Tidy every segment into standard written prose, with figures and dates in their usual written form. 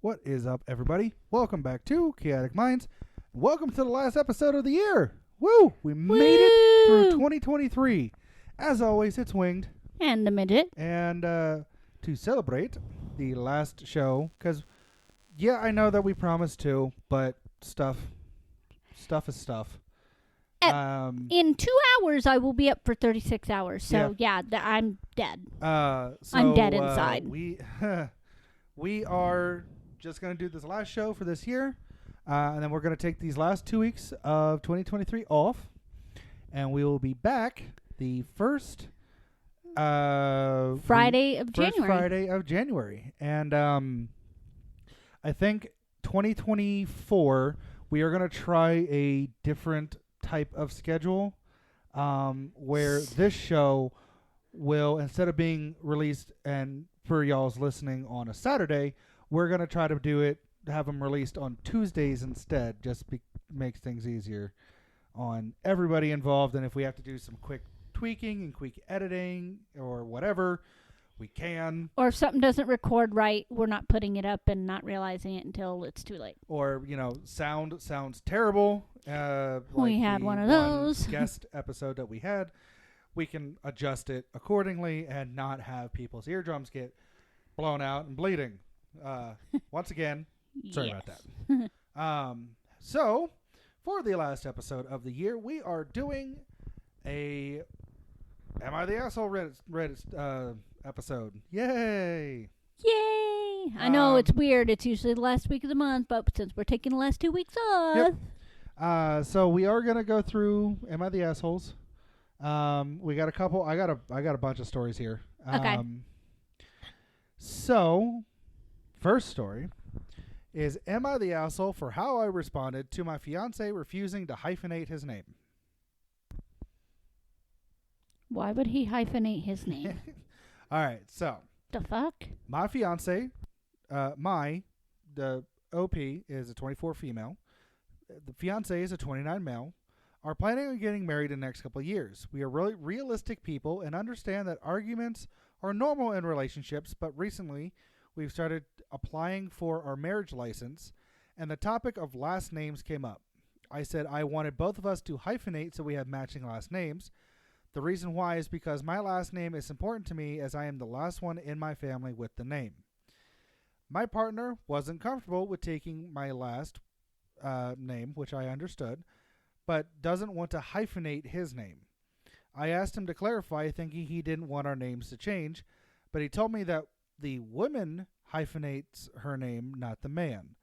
What is up, everybody? Welcome back to Chaotic Minds. Welcome to the last episode of the year. Woo! We made it through 2023. As always, it's Winged. And the midget. And to celebrate the last show, because, yeah, I know that we promised to, but stuff is stuff. In 2 hours, I will be up for 36 hours. So, yeah I'm dead. I'm dead inside. We are just going to do this last show for this year. And then we're going to take these last 2 weeks of 2023 off. And we will be back the first Friday of January. And I think 2024, we are going to try a different type of schedule where this show will, instead of being released and for y'all's listening on a Saturday, we're going to try to have them released on Tuesdays instead, just makes things easier on everybody involved. And if we have to do some quick tweaking and quick editing or whatever, we can. Or if something doesn't record right, we're not putting it up and not realizing it until it's too late. Or, sounds terrible. We had one of those. Guest episode that we had. We can adjust it accordingly and not have people's eardrums get blown out and bleeding. Once again, sorry about that. So, for the last episode of the year, we are doing a Am I the Asshole Reddit episode. Yay! Yay! I know it's weird. It's usually the last week of the month, but since we're taking the last 2 weeks off. Yep. So we are going to go through Am I the Assholes? We got a couple. I got a bunch of stories here. Okay. So, first story is Am I the Asshole for how I responded to my fiance refusing to hyphenate his name? Why would he hyphenate his name? All right, so. The fuck? My fiance, the OP is a 24 female. The fiance is a 29 male. Are planning on getting married in the next couple of years. We are really realistic people and understand that arguments are normal in relationships, but recently we've started applying for our marriage license, and the topic of last names came up. I said I wanted both of us to hyphenate so we have matching last names. The reason why is because my last name is important to me as I am the last one in my family with the name. My partner wasn't comfortable with taking my last name, which I understood, but doesn't want to hyphenate his name. I asked him to clarify, thinking he didn't want our names to change, but he told me that the woman hyphenates her name, not the man.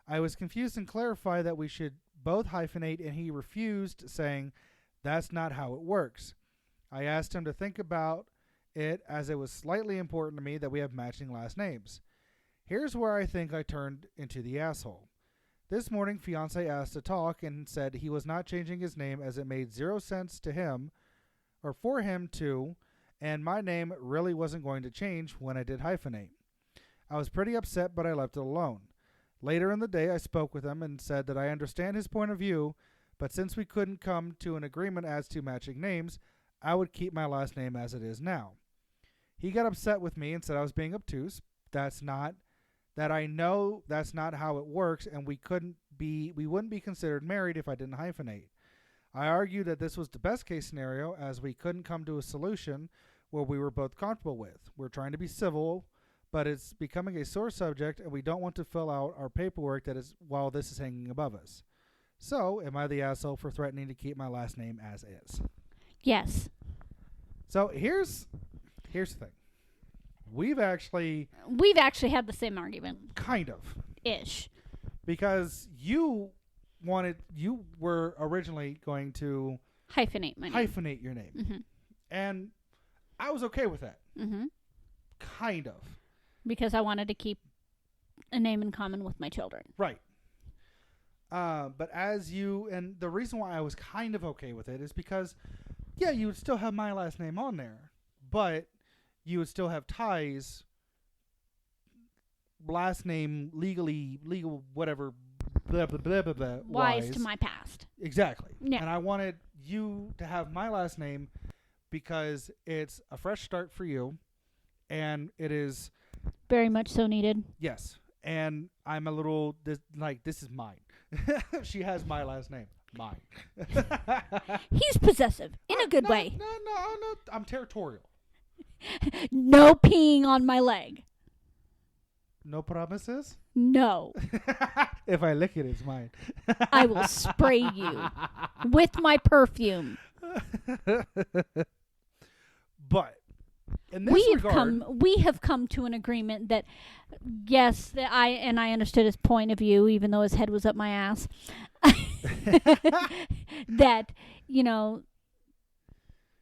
I was confused and clarified that we should both hyphenate, and he refused, saying that's not how it works. I asked him to think about it, as it was slightly important to me that we have matching last names. Here's where I think I turned into the asshole. This morning, fiance asked to talk and said he was not changing his name as it made 0 sense to him, or for him to, and my name really wasn't going to change when I did hyphenate. I was pretty upset, but I left it alone. Later in the day, I spoke with him and said that I understand his point of view, but since we couldn't come to an agreement as to matching names, I would keep my last name as it is now. He got upset with me and said I was being obtuse. I know that's not how it works, and we wouldn't be considered married if I didn't hyphenate. I argued that this was the best case scenario, as we couldn't come to a solution where we were both comfortable with. We're trying to be civil, but it's becoming a sore subject, and we don't want to fill out our paperwork while this is hanging above us. So, am I the asshole for threatening to keep my last name as is? Yes. So here's the thing. We've actually had the same argument. Kind of. Ish. Because you were originally going to hyphenate my name. Hyphenate your name. Mm-hmm. And I was okay with that. Mm-hmm. Kind of. Because I wanted to keep a name in common with my children. Right. But and the reason why I was kind of okay with it is because, yeah, you would still have my last name on there, but you would still have ties, last name, legal, whatever, blah, blah, blah, blah, blah. Wise to my past. Exactly. Yeah. And I wanted you to have my last name because it's a fresh start for you, and it is very much so needed. Yes. And I'm a little this is mine. She has my last name. Mine. He's possessive in a good way. No. I'm territorial. No peeing on my leg. No promises? No. If I lick it, it's mine. I will spray you with my perfume. But in this regard, we have come to an agreement that yes, that I understood his point of view, even though his head was up my ass. That,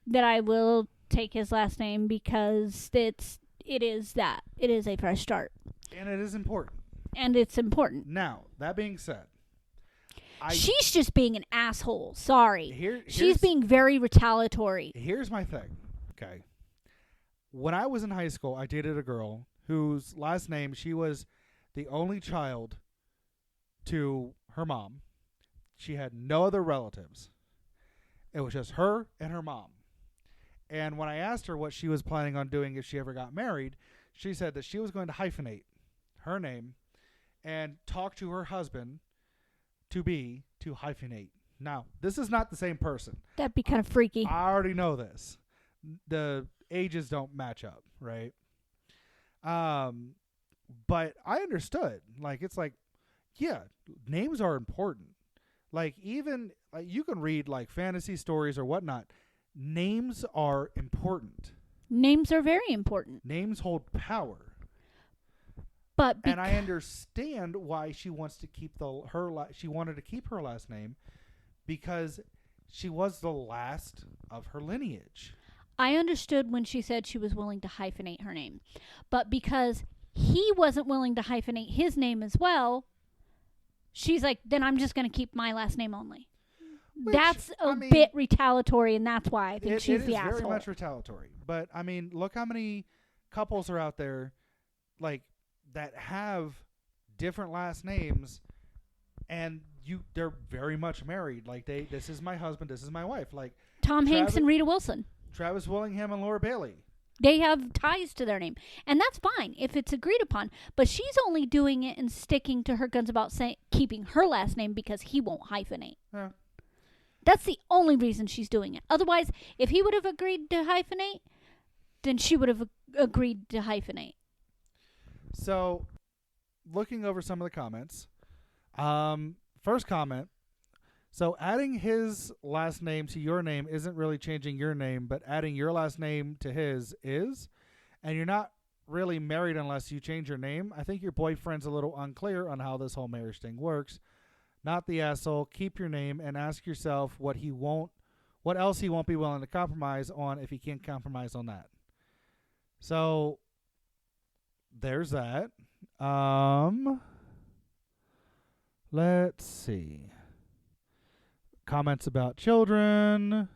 that I will take his last name because it is a fresh start. And it is important. And it's important. Now, that being said, she's just being an asshole. Sorry. She's being very retaliatory. Here's my thing. Okay. When I was in high school, I dated a girl whose last name, she was the only child to her mom. She had no other relatives. It was just her and her mom. And when I asked her what she was planning on doing if she ever got married, she said that she was going to hyphenate her name and talk to her husband to hyphenate. Now, this is not the same person. That'd be kind of freaky. I already know this. The ages don't match up, right? But I understood. It's yeah, names are important. Even you can read fantasy stories or whatnot. Names are important. Names are very important. Names hold power. And I understand why she wants to keep she wanted to keep her last name because she was the last of her lineage. I understood when she said she was willing to hyphenate her name. But because he wasn't willing to hyphenate his name as well, she's like, then I'm just going to keep my last name only. That's a bit retaliatory, and that's why I think she's the asshole. It is very much retaliatory. But, look how many couples are out there, that have different last names, and they're very much married. This is my husband, this is my wife. Tom Hanks and Rita Wilson. Travis Willingham and Laura Bailey. They have ties to their name. And that's fine if it's agreed upon. But she's only doing it and sticking to her guns about keeping her last name because he won't hyphenate. Yeah. That's the only reason she's doing it. Otherwise, if he would have agreed to hyphenate, then she would have agreed to hyphenate. So, looking over some of the comments. First comment. So, adding his last name to your name isn't really changing your name, but adding your last name to his is. And you're not really married unless you change your name. I think your boyfriend's a little unclear on how this whole marriage thing works. Not the asshole. Keep your name and ask yourself what else he won't be willing to compromise on if he can't compromise on that. So, there's that. Let's see. Comments about children.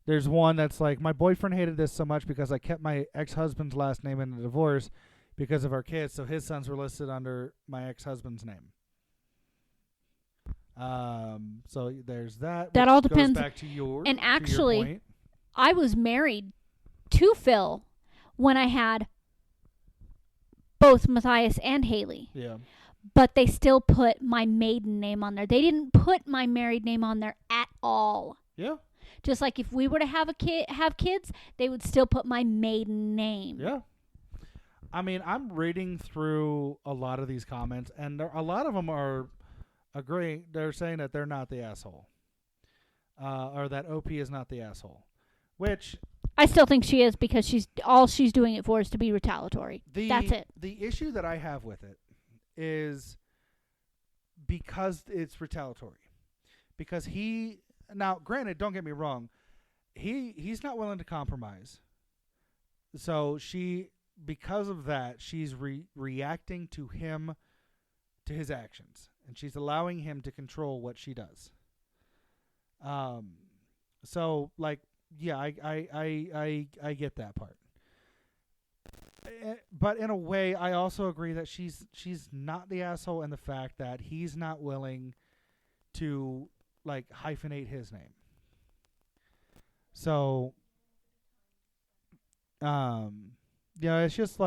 There's one that's like, my boyfriend hated this so much because I kept my ex-husband's last name in the divorce because of our kids, so his sons were listed under my ex-husband's name. So there's that. That all depends. Goes back to your, and actually, to your point. I was married to Phil when I had both Matthias and Haley. Yeah. But they still put my maiden name on there. They didn't put my married name on there at all. Yeah. Just like if we were to have kids, they would still put my maiden name. Yeah. I'm reading through a lot of these comments, and a lot of them are agreeing. They're saying that they're not the asshole, or that OP is not the asshole, which I still think she is because she's doing it for is to be retaliatory. That's it. The issue that I have with it is because it's retaliatory. Because now granted, don't get me wrong, he's not willing to compromise. So because of that, she's reacting to him, to his actions, and she's allowing him to control what she does. So yeah, I get that part. But in a way, I also agree that she's not the asshole in the fact that he's not willing to hyphenate his name. So, it's just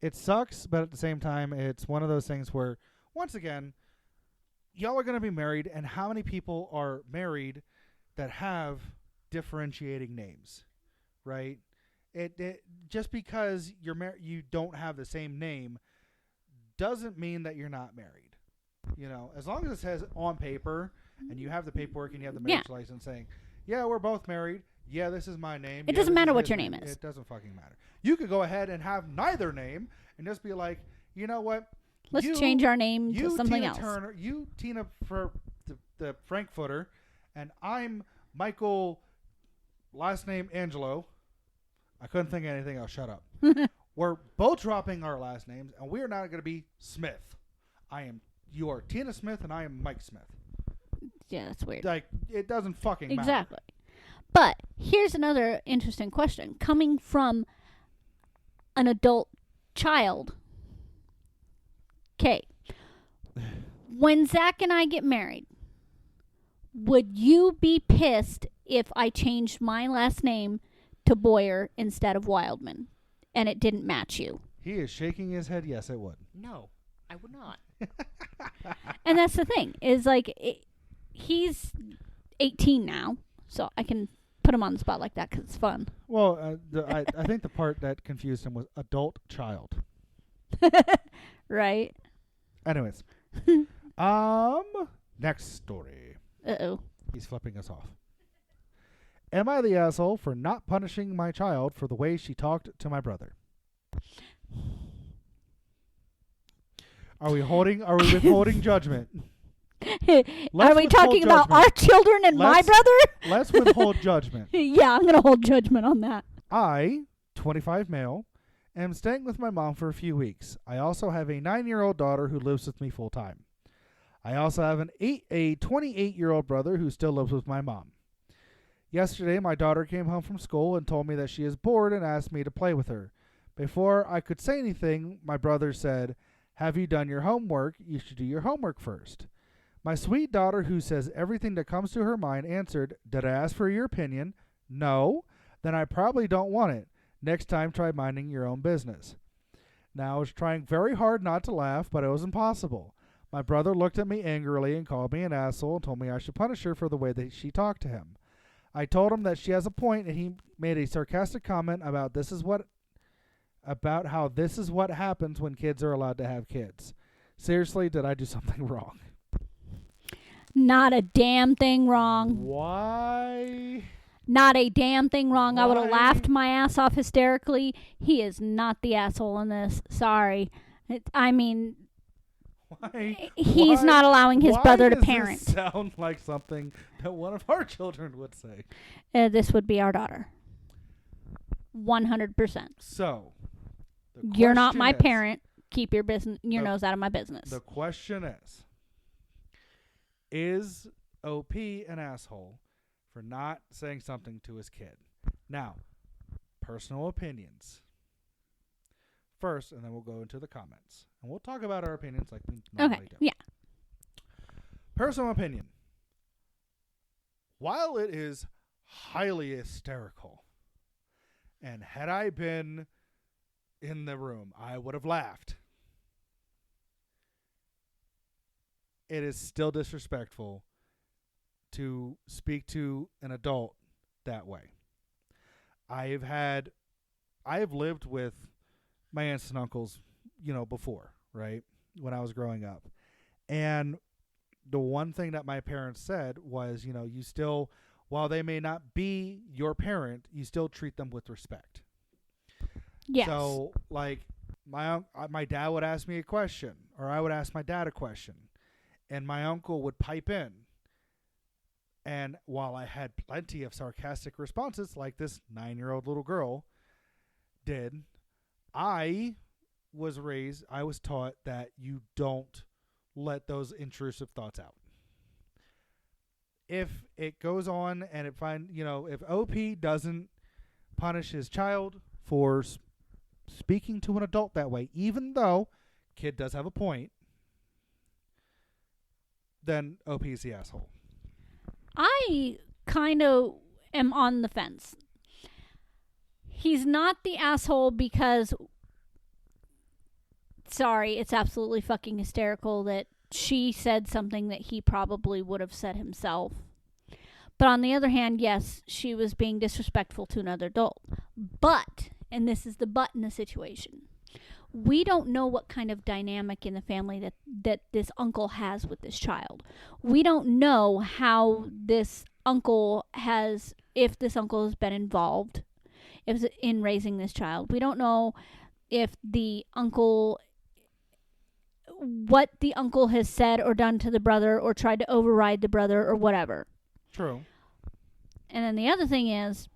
it sucks, but at the same time, it's one of those things where, once again, y'all are going to be married, and how many people are married that have differentiating names, right? It just because you don't have the same name doesn't mean that you're not married. As long as it says on paper and you have the paperwork and you have the marriage license saying, yeah, we're both married. Yeah, this is my name. It doesn't matter what your name is. It doesn't fucking matter. You could go ahead and have neither name and just be like, you know what? Let's change our name to something Tina else. Turner, you, Tina, for the Frankfurter, and I'm Michael, last name Angelo. I couldn't think of anything else. Shut up. We're both dropping our last names, and we're not going to be Smith. You are Tina Smith, and I am Mike Smith. Yeah, that's weird. Like, it doesn't fucking matter. Exactly. But here's another interesting question. Coming from an adult child. Okay. When Zach and I get married, would you be pissed if I changed my last name to Boyer instead of Wildman and it didn't match you? He is shaking his head. Yes, it would. No, I would not. And that's the thing, is like, he's 18 now, so I can put him on the spot like that because it's fun. Well, I think the part that confused him was adult child. Right? Anyways. Next story. Uh-oh. He's flipping us off. Am I the asshole for not punishing my child for the way she talked to my brother? Are we withholding judgment? Are we talking about our children and my brother? Let's withhold judgment. Yeah, I'm going to hold judgment on that. I, 25 male, am staying with my mom for a few weeks. I also have a 9-year-old daughter who lives with me full time. I also have a 28-year-old brother who still lives with my mom. Yesterday, my daughter came home from school and told me that she is bored and asked me to play with her. Before I could say anything, my brother said, "Have you done your homework? You should do your homework first." My sweet daughter, who says everything that comes to her mind, answered, "Did I ask for your opinion? No. Then I probably don't want it. Next time, try minding your own business." Now, I was trying very hard not to laugh, but it was impossible. My brother looked at me angrily and called me an asshole and told me I should punish her for the way that she talked to him. I told him that she has a point, and he made a sarcastic comment about how this is what happens when kids are allowed to have kids. Seriously, did I do something wrong? Not a damn thing wrong. Why? Not a damn thing wrong. Why? I would have laughed my ass off hysterically. He is not the asshole in this. Sorry. Why? He's not allowing his brother to parent. This sound like something that one of our children would say? This would be our daughter. 100%. So, you're not my parent. Keep your nose out of my business. The question is OP an asshole for not saying something to his kid? Now, personal opinions first, and then we'll go into the comments. And we'll talk about our opinions like we normally do. Yeah. Personal opinion. While it is highly hysterical, and had I been in the room, I would have laughed, it is still disrespectful to speak to an adult that way. I have lived with my aunts and uncles, before, right? When I was growing up. And the one thing that my parents said was, you still, while they may not be your parent, you still treat them with respect. Yes. So, like, my dad would ask me a question, or I would ask my dad a question, and my uncle would pipe in. And while I had plenty of sarcastic responses, like this 9-year-old little girl did, I was taught that you don't let those intrusive thoughts out. If it goes on and if OP doesn't punish his child for speaking to an adult that way, even though kid does have a point, then OP's the asshole. I kind of am on the fence. He's not the asshole because sorry, it's absolutely fucking hysterical that she said something that he probably would have said himself. But on the other hand, yes, she was being disrespectful to another adult. But, and this is the but in the situation, we don't know what kind of dynamic in the family that this uncle has with this child. We don't know how this uncle has, if this uncle has been involved in raising this child. We don't know if the uncle, what the uncle has said or done to the brother or tried to override the brother or whatever. True. And then the other thing is,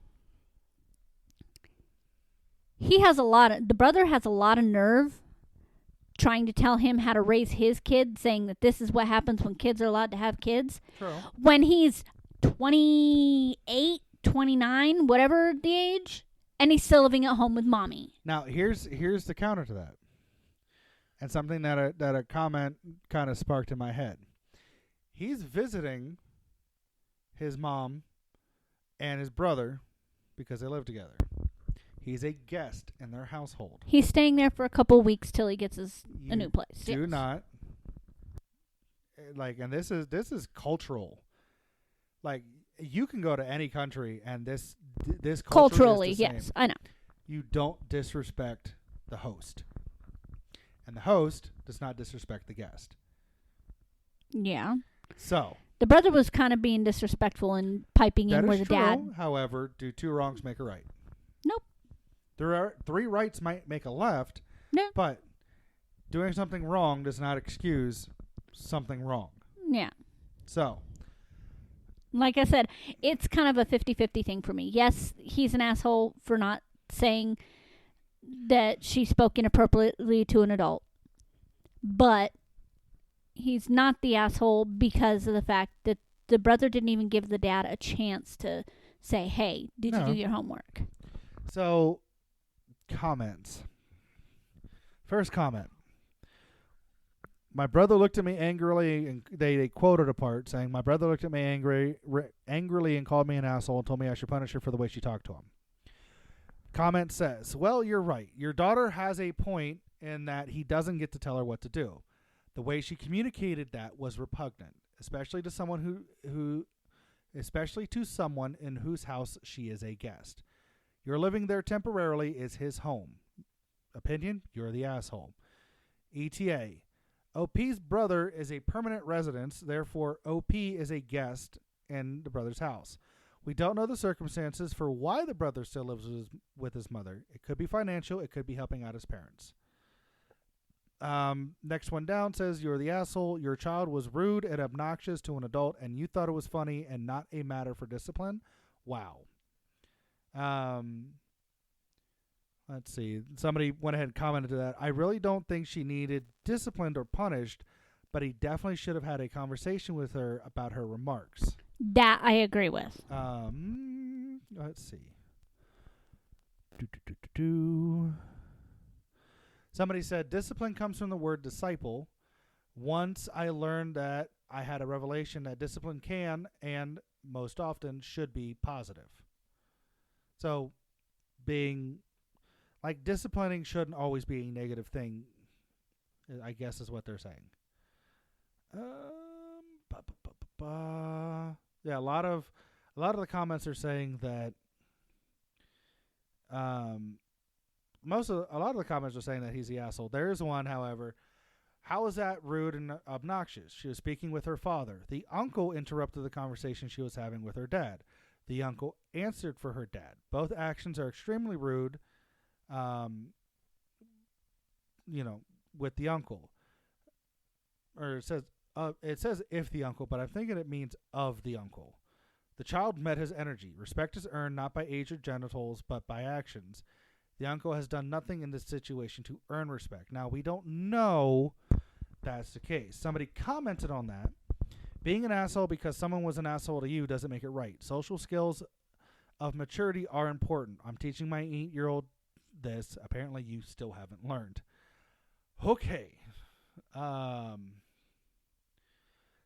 the brother has a lot of nerve trying to tell him how to raise his kid, saying that this is what happens when kids are allowed to have kids. True. When he's 28, 29, whatever the age, and he's still living at home with mommy. Now, here's the counter to that. And something that a comment kind of sparked in my head. He's visiting his mom and his brother because they live together. He's a guest in their household. He's staying there for a couple weeks till he gets a new place. Do yes. not and this is cultural. Like, you can go to any country and this Culturally, is the yes, same. I know. You don't disrespect the host. And the host does not disrespect the guest. Yeah. So The brother was kind of being disrespectful and piping in where the true. dad. However, do two wrongs make a right? Nope. There are three rights might make a left. No. But doing something wrong does not excuse something wrong. Yeah. So, like I said, it's kind of a 50-50 thing for me. Yes, he's an asshole for not saying that she spoke inappropriately to an adult. But he's not the asshole because of the fact that the brother didn't even give the dad a chance to say, hey, did you do your homework? So, comments. First comment. My brother looked at me angrily, and they quoted a part saying, my brother looked at me angrily and called me an asshole and told me I should punish her for the way she talked to him. Comment says, well, you're right. Your daughter has a point in that he doesn't get to tell her what to do. The way she communicated that was repugnant, especially to someone especially to someone in whose house she is a guest. You're living there temporarily is his home. Opinion, you're the asshole. ETA. OP's brother is a permanent residence, therefore OP is a guest in the brother's house. We don't know the circumstances for why the brother still lives with his mother. It could be financial. It could be helping out his parents. Next one down says, you're the asshole. Your child was rude and obnoxious to an adult, and you thought it was funny and not a matter for discipline. Wow. Let's see. Somebody went ahead and commented to that. I really don't think she needed disciplined or punished, but he definitely should have had a conversation with her about her remarks. That I agree with. Let's see. Somebody said, discipline comes from the word disciple. Once I learned that, I had a revelation that discipline can and most often should be positive. So, disciplining shouldn't always be a negative thing, I guess is what they're saying. Yeah, a lot of the comments are saying that a lot of the comments are saying that he's the asshole. There is one, however. How is that rude and obnoxious? She was speaking with her father. The uncle interrupted the conversation she was having with her dad. The uncle answered for her dad. Both actions are extremely rude, with the uncle. Or it says if the uncle, but I'm thinking it means of the uncle. The child met his energy. Respect is earned not by age or genitals, but by actions. The uncle has done nothing in this situation to earn respect. Now, we don't know that's the case. Somebody commented on that. Being an asshole because someone was an asshole to you doesn't make it right. Social skills of maturity are important. I'm teaching my 8-year-old this. Apparently, you still haven't learned. Okay.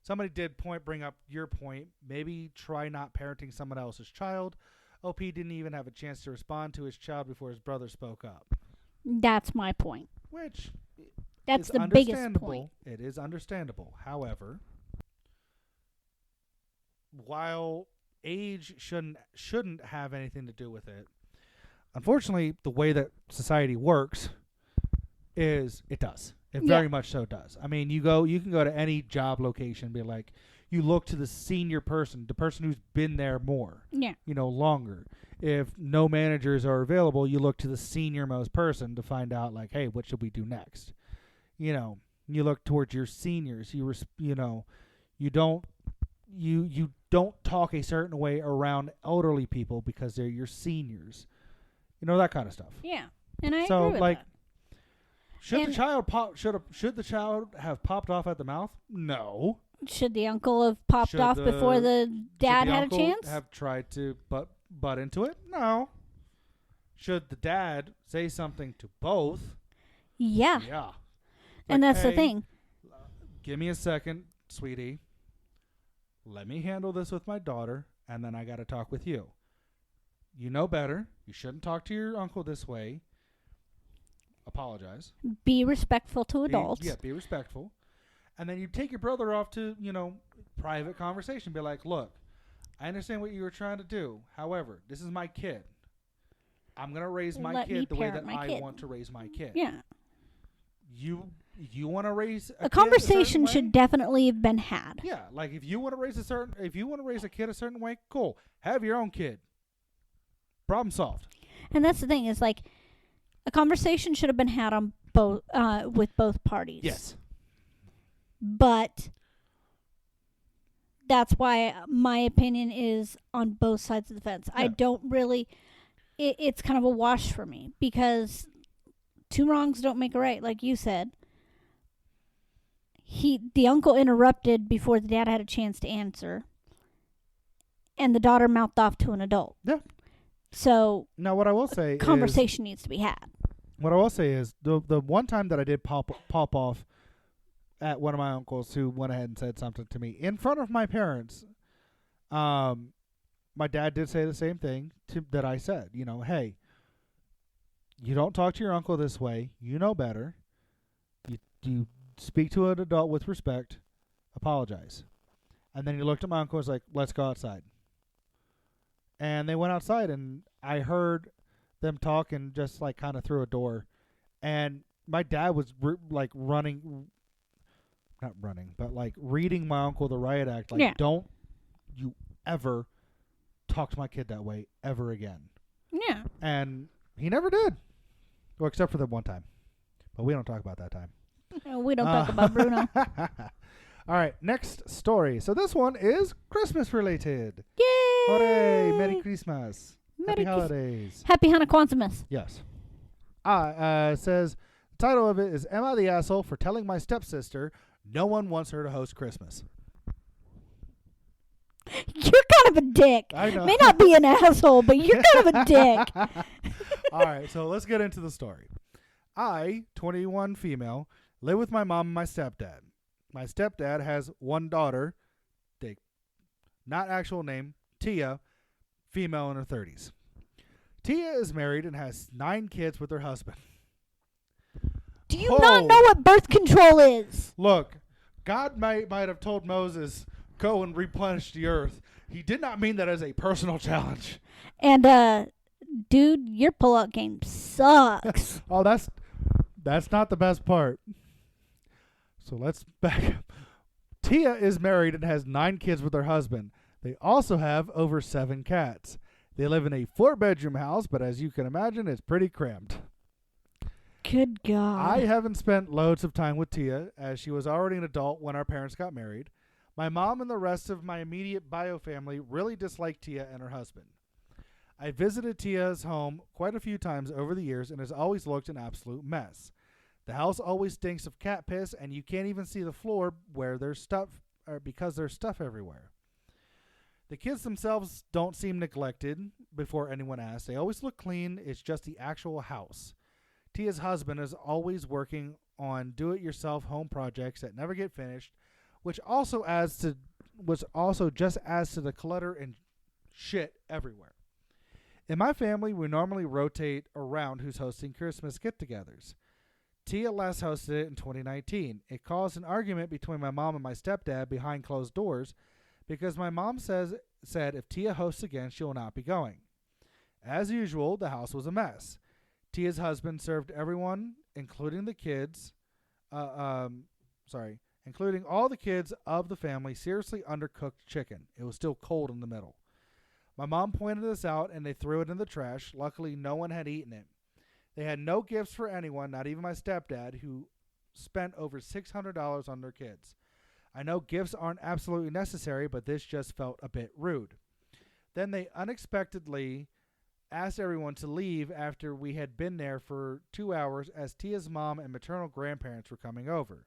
Somebody did bring up your point. Maybe try not parenting someone else's child. OP didn't even have a chance to respond to his child before his brother spoke up. That's my point. Which, That's It's the biggest understandable. point. It is understandable. However, while age shouldn't have anything to do with it, unfortunately, the way that society works is it does. It Yeah. very much so does. I mean, you can go to any job location and be like, you look to the senior person, the person who's been there more, Yeah. longer. If no managers are available, you look to the senior most person to find out, like, hey, what should we do next? You look towards your seniors. You don't talk a certain way around elderly people because they're your seniors. That kind of stuff. Yeah. And I So, agree with like, that. should the child have popped off at the mouth? No. Should the uncle have popped Should off the- before the dad Should the had a uncle chance? have tried to butt into it? No. Should the dad say something to both? Yeah. Yeah. And Like, that's the "Hey, thing. Give me a second, sweetie. Let me handle this with my daughter, and then I got to talk with you. You know better. You shouldn't talk to your uncle this way. Apologize. Be respectful to adults. Be respectful. And then you take your brother off to, private conversation. Be like, look, I understand what you were trying to do. However, this is my kid. I'm going to raise my Let me kid the way parent that my I kid. want to raise my kid. Yeah. You want to raise A a conversation kid should definitely have been had. Yeah, like if you want to raise a kid a certain way, cool. Have your own kid. Problem solved. And that's the thing is like a conversation should have been had on both with both parties. Yes. But that's why my opinion is on both sides of the fence. Yeah. I don't really it's kind of a wash for me because two wrongs don't make a right, like you said. The uncle interrupted before the dad had a chance to answer, and the daughter mouthed off to an adult. Yeah. So Now, what I will say conversation needs to be had. is the one time that I did pop off at one of my uncles who went ahead and said something to me in front of my parents. My dad did say the same thing that I said. Hey, you don't talk to your uncle this way. You know better. You speak to an adult with respect. Apologize. And then he looked at my uncle and was like, let's go outside. And they went outside, and I heard them talk and just, like, kind of through a door. And my dad was, reading my uncle the riot act. Like, Yeah. don't you ever talk to my kid that way ever again. Yeah. And he never did. Well, except for the one time. But we don't talk about that time. We don't talk about Bruno. All right, next story. So this one is Christmas related. Yay! Hooray! Merry Christmas. Merry Happy holidays. Happy Hanukkah. Yes. Says the title of it is "Am I the Asshole for Telling My Stepsister No One Wants Her to Host Christmas?" You're kind of a dick. I know. May not be an asshole, but you're kind of a dick. All right, so let's get into the story. I, 21 female, live with my mom and my stepdad. My stepdad has one daughter, not actual name, Tia, female in her 30s. Tia is married and has 9 kids with her husband. Do you not know what birth control is? Look, God might have told Moses, go and replenish the earth. He did not mean that as a personal challenge. And, dude, your pull-out game sucks. Oh, that's not the best part. So let's back up. Tia is married and has 9 kids with her husband. They also have over 7 cats. They live in a 4-bedroom house, but as you can imagine, it's pretty cramped. Good God. I haven't spent loads of time with Tia, as she was already an adult when our parents got married. My mom and the rest of my immediate bio family really dislike Tia and her husband. I visited Tia's home quite a few times over the years and has always looked an absolute mess. The house always stinks of cat piss, and you can't even see the floor where there's stuff, or because there's stuff everywhere. The kids themselves don't seem neglected before anyone asks. They always look clean. It's just the actual house. Tia's husband is always working on do-it-yourself home projects that never get finished, which also just adds to the clutter and shit everywhere. In my family, we normally rotate around who's hosting Christmas get-togethers. Tia last hosted it in 2019. It caused an argument between my mom and my stepdad behind closed doors because my mom said if Tia hosts again, she will not be going. As usual, the house was a mess. Tia's husband served everyone, including the kids, including all the kids of the family, seriously undercooked chicken. It was still cold in the middle. My mom pointed this out and they threw it in the trash. Luckily, no one had eaten it. They had no gifts for anyone, not even my stepdad, who spent over $600 on their kids. I know gifts aren't absolutely necessary, but this just felt a bit rude. Then they unexpectedly asked everyone to leave after we had been there for 2 hours as Tia's mom and maternal grandparents were coming over.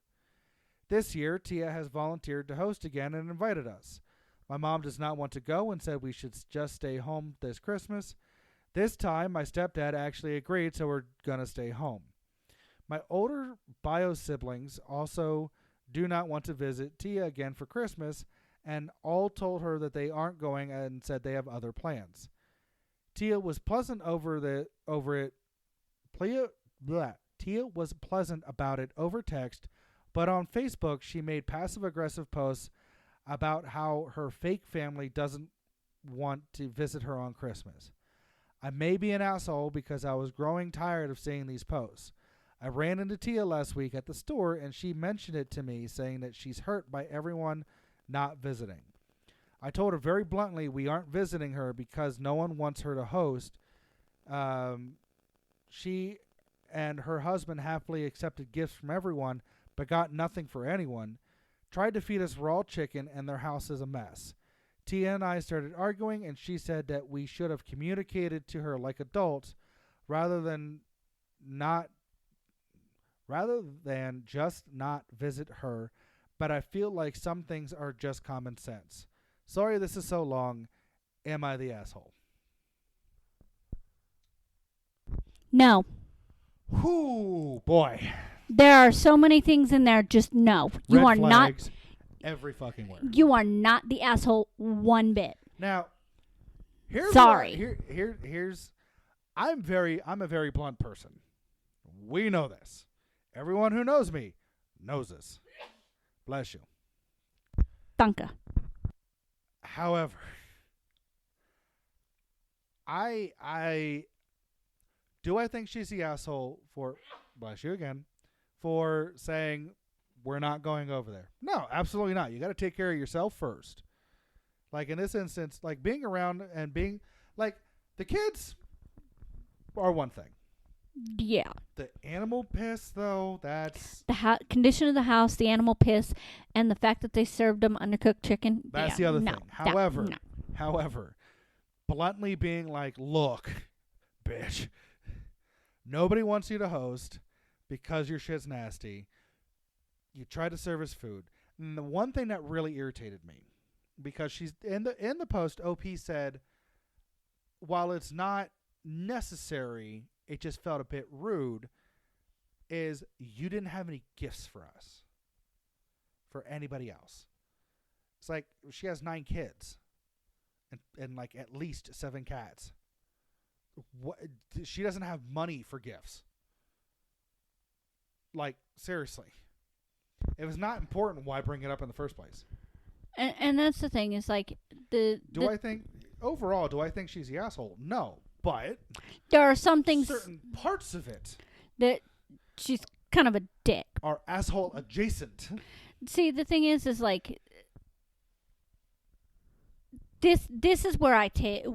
This year, Tia has volunteered to host again and invited us. My mom does not want to go and said we should just stay home this Christmas. This time, my stepdad actually agreed, so we're going to stay home. My older bio siblings also do not want to visit Tia again for Christmas and all told her that they aren't going and said they have other plans. Tia was pleasant Tia was pleasant about it over text, but on Facebook she made passive-aggressive posts about how her fake family doesn't want to visit her on Christmas. I may be an asshole because I was growing tired of seeing these posts. I ran into Tia last week at the store and she mentioned it to me, saying that she's hurt by everyone not visiting. I told her very bluntly we aren't visiting her because no one wants her to host. She and her husband happily accepted gifts from everyone, but got nothing for anyone. Tried to feed us raw chicken, and their house is a mess. Tia and I started arguing, and she said that we should have communicated to her like adults rather than just not visit her. But I feel like some things are just common sense. Sorry this is so long. Am I the asshole? No. Whoo, boy. There are so many things in there. Just no. You Red are flags not. Every fucking word. You are not the asshole one bit. Now, here's sorry. Here's. I'm a very blunt person. We know this. Everyone who knows me knows this. Bless you. Danke. However, I think she's the asshole for, bless you again, for saying we're not going over there. No, absolutely not. You got to take care of yourself first. Like in this instance, like being around and being like the kids are one thing. Yeah. The animal piss, though, that's the condition of the house, the animal piss, and the fact that they served them undercooked chicken. That's the other thing. However, bluntly being like, look, bitch, nobody wants you to host because your shit's nasty. You try to serve us food. And the one thing that really irritated me, because she's in the post, OP said, while it's not necessary, it just felt a bit rude, is you didn't have any gifts for us, for anybody else. It's like she has 9 kids and like at least 7 cats. What, she doesn't have money for gifts. Like, seriously. If it's not important, why bring it up in the first place? And that's the thing, is like I think she's the asshole? No. But there are some things, certain parts of it, that she's kind of a dick. Are asshole adjacent. See, the thing is like this is where I take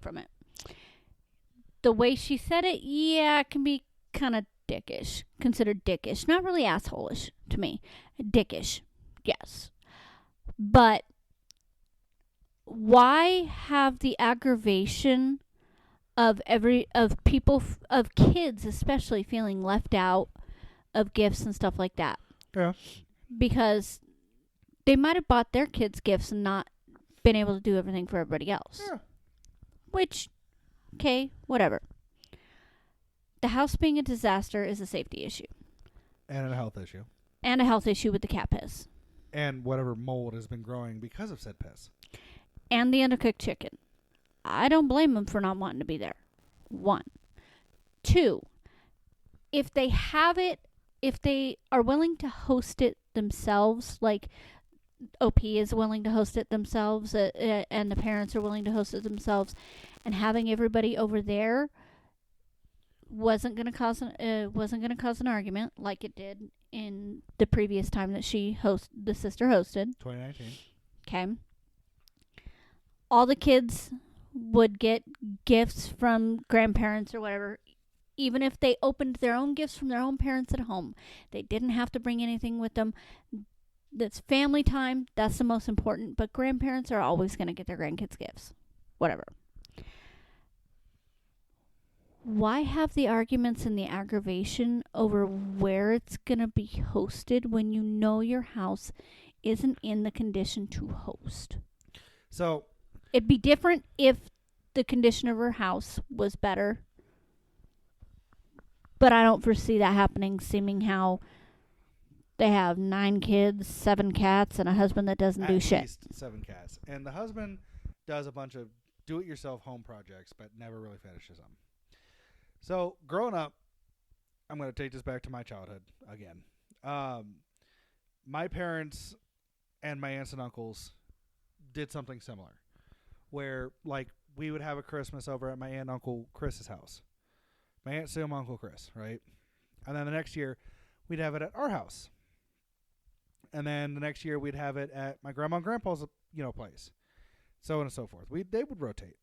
from it. The way she said it, yeah, it can be kind of dickish, considered dickish. Not really asshole-ish to me. Dickish, yes. But why have the aggravation of kids especially feeling left out of gifts and stuff like that? Yeah. Because they might have bought their kids gifts and not been able to do everything for everybody else. Yeah. Which, okay, whatever. The house being a disaster is a safety issue. And a health issue. And a health issue with the cat piss. And whatever mold has been growing because of said piss. And the undercooked chicken. I don't blame them for not wanting to be there. 1. 2, if they have it if they are willing to host it themselves, like OP is willing to host it themselves, and the parents are willing to host it themselves, and having everybody over there wasn't going to cause an argument like it did in the previous time that the sister hosted. 2019. Okay. All the kids would get gifts from grandparents or whatever, even if they opened their own gifts from their own parents at home. They didn't have to bring anything with them. That's family time. That's the most important. But grandparents are always going to get their grandkids gifts. Whatever. Why have the arguments and the aggravation over where it's going to be hosted when you know your house isn't in the condition to host? So it'd be different if the condition of her house was better. But I don't foresee that happening, seeming how they have 9 kids, 7 cats, and a husband that doesn't do shit. At least 7 cats. And the husband does a bunch of do-it-yourself home projects, but never really finishes them. So, growing up, I'm going to take this back to my childhood again. My parents and my aunts and uncles did something similar, where, like, we would have a Christmas over at my aunt and uncle Chris's house. My aunt Sue and my uncle Chris, right? And then the next year, we'd have it at our house. And then the next year, we'd have it at my grandma and grandpa's, place. So on and so forth. They would rotate.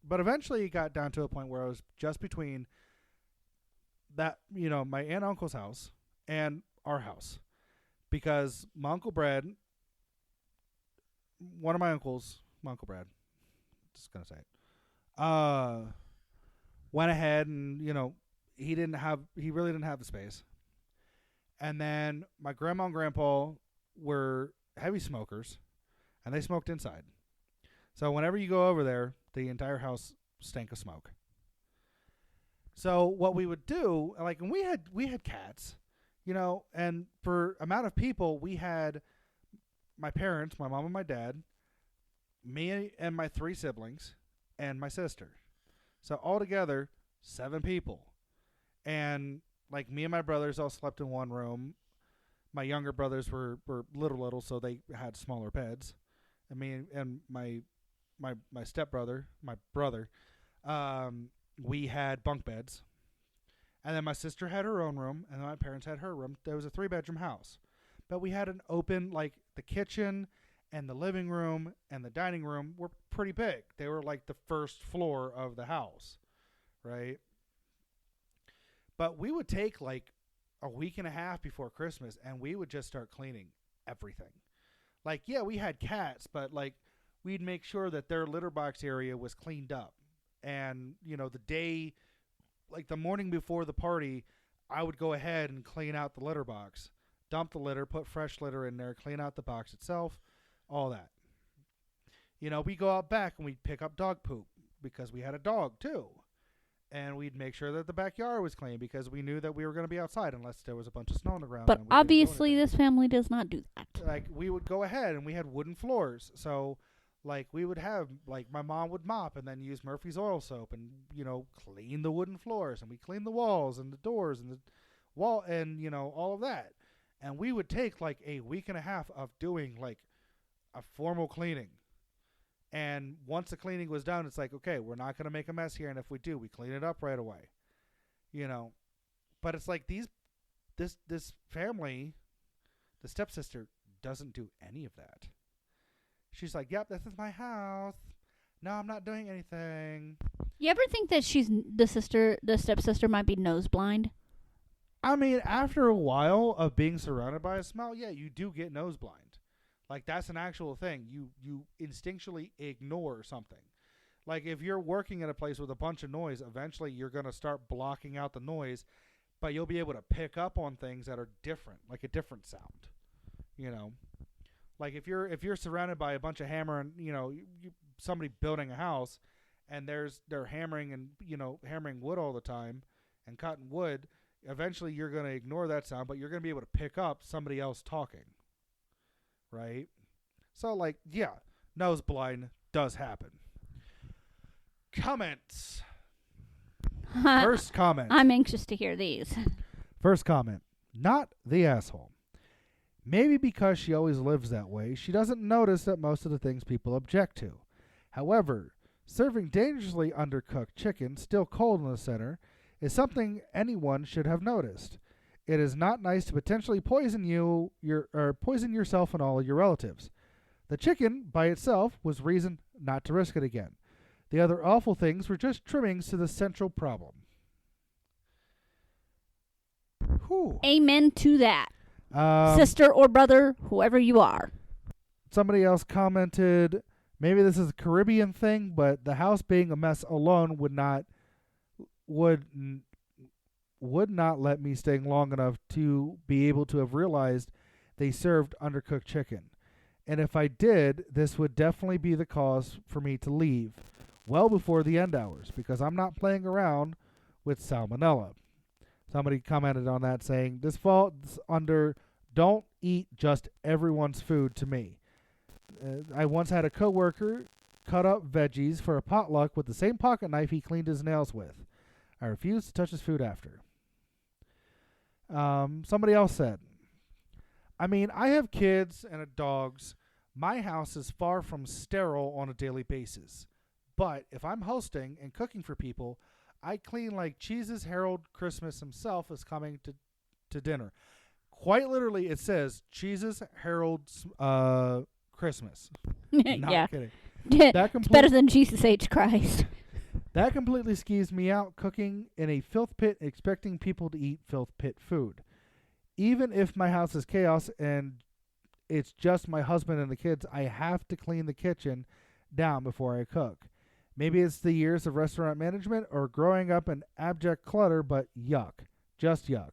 But eventually, it got down to a point where I was just between that, my aunt and uncle's house and our house. Because my Uncle Brad, one of my uncles, my Uncle Brad, just going to say it, went ahead and, he really didn't have the space. And then my grandma and grandpa were heavy smokers, and they smoked inside. So whenever you go over there, the entire house stank of smoke. So what we would do, like, and we had cats, and for amount of people, we had my parents, my mom and my dad, me and my 3 siblings, and my sister. So altogether, 7 people. And, like, me and my brothers all slept in one room. My younger brothers were little, so they had smaller beds. And me and my stepbrother, my brother, we had bunk beds. And then my sister had her own room, and then my parents had her room. There was a 3-bedroom house. But we had an open, like, the kitchen and the living room and the dining room were pretty big. They were like the first floor of the house, right? But we would take like a week and a half before Christmas, and we would just start cleaning everything. Like, yeah, we had cats, but like we'd make sure that their litter box area was cleaned up. And, the day, like the morning before the party, I would go ahead and clean out the litter box, dump the litter, put fresh litter in there, clean out the box itself, all that. We go out back and we'd pick up dog poop because we had a dog too. And we'd make sure that the backyard was clean because we knew that we were going to be outside unless there was a bunch of snow on the ground. But obviously this family does not do that. Like, we would go ahead and we had wooden floors. So, like, we would have, like, my mom would mop and then use Murphy's oil soap and, clean the wooden floors. And we cleaned the walls and the doors and the wall and, all of that. And we would take, like, a week and a half of doing, like, a formal cleaning. And once the cleaning was done, it's like, okay, we're not going to make a mess here. And if we do, we clean it up right away. But it's like this family, the stepsister, doesn't do any of that. She's like, yep, this is my house. No, I'm not doing anything. You ever think that the stepsister might be nose blind? I mean, after a while of being surrounded by a smell, yeah, you do get nose blind. Like, that's an actual thing. You instinctually ignore something. Like, if you're working at a place with a bunch of noise, eventually you're going to start blocking out the noise, but you'll be able to pick up on things that are different, like a different sound. Like, if you're surrounded by a bunch of hammering, somebody building a house, and they're hammering and hammering wood all the time and cutting wood, eventually you're going to ignore that sound, but you're going to be able to pick up somebody else talking. Right? So, like, yeah, nose blind does happen. Comments. First comment. I'm anxious to hear these. First comment. Not the asshole. Maybe because she always lives that way, she doesn't notice that most of the things people object to. However, serving dangerously undercooked chicken, still cold in the center, is something anyone should have noticed. It is not nice to potentially poison poison yourself and all of your relatives. The chicken, by itself, was reason not to risk it again. The other awful things were just trimmings to the central problem. Whew. Amen to that. Um, Sister or brother, whoever you are. Somebody else commented, maybe this is a Caribbean thing, but the house being a mess alone would not let me stay long enough to be able to have realized they served undercooked chicken. And if I did, this would definitely be the cause for me to leave well before the end hours, because I'm not playing around with salmonella. Somebody commented on that saying, this falls under don't eat just everyone's food to me. I once had a coworker cut up veggies for a potluck with the same pocket knife he cleaned his nails with. I refused to touch his food after. Somebody else said, I mean, I have kids and dogs. My house is far from sterile on a daily basis. But if I'm hosting and cooking for people, I clean like Cheese's Harold Christmas himself is coming to dinner. Quite literally, it says Cheese's Harold's Christmas. Not Yeah. kidding. It's better than Jesus H. Christ. That completely skeeves me out, cooking in a filth pit, expecting people to eat filth pit food. Even if my house is chaos and it's just my husband and the kids, I have to clean the kitchen down before I cook. Maybe it's the years of restaurant management or growing up in abject clutter, but yuck. Just yuck.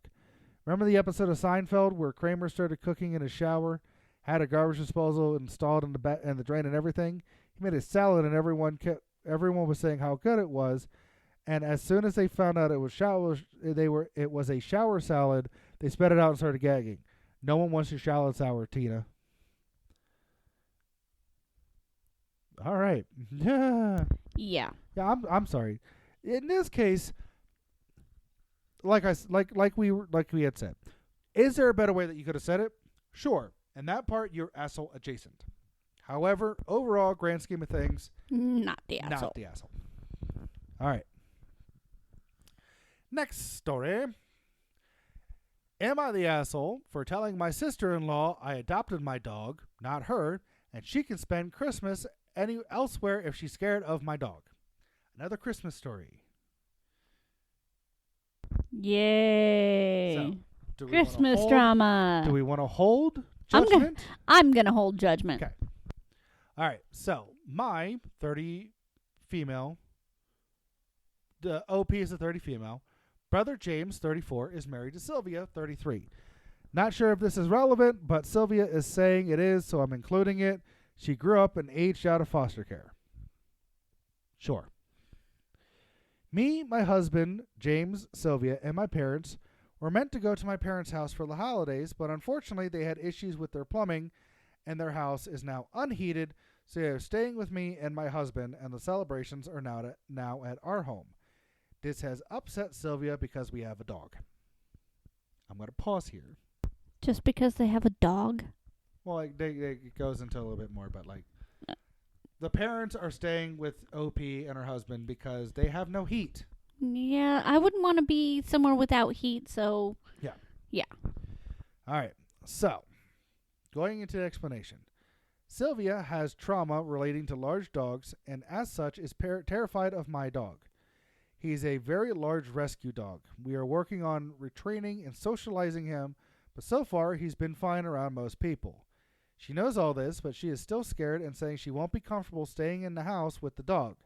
Remember the episode of Seinfeld where Kramer started cooking in his shower, had a garbage disposal installed in the drain and everything? He made a salad and everyone was saying how good it was, and as soon as they found out it was a shower salad, they spat it out and started gagging. No one wants your salad sour, Tina. All right. Yeah. Yeah. Yeah, I'm sorry. In this case, like we had said, is there a better way that you could have said it? Sure. And that part, you're asshole adjacent. However, overall, grand scheme of things, Not the asshole. not the asshole. All right. Next story. Am I the asshole for telling my sister-in-law I adopted my dog, not her, and she can spend Christmas elsewhere if she's scared of my dog? Another Christmas story. Yay. So, do we wanna Christmas hold- drama. Do we want to hold I'm gonna- judgment? I'm going to hold judgment. Okay. All right. So, my 30 female, the OP is a 30 female. Brother James, 34, is married to Sylvia, 33. Not sure if this is relevant, but Sylvia is saying it is, so I'm including it. She grew up and aged out of foster care. Sure. Me, my husband, James, Sylvia, and my parents were meant to go to my parents' house for the holidays, but unfortunately they had issues with their plumbing, and their house is now unheated, so they are staying with me and my husband, and the celebrations are now at our home. This has upset Sylvia because we have a dog. I'm going to pause here. Just because they have a dog? Well, it goes into a little bit more, but the parents are staying with OP and her husband because they have no heat. Yeah, I wouldn't want to be somewhere without heat, so... Yeah. Yeah. All right. So, going into the explanation. Sylvia has trauma relating to large dogs and as such is terrified of my dog. He's a very large rescue dog. We are working on retraining and socializing him, but so far he's been fine around most people. She knows all this, but she is still scared and saying she won't be comfortable staying in the house with the dog.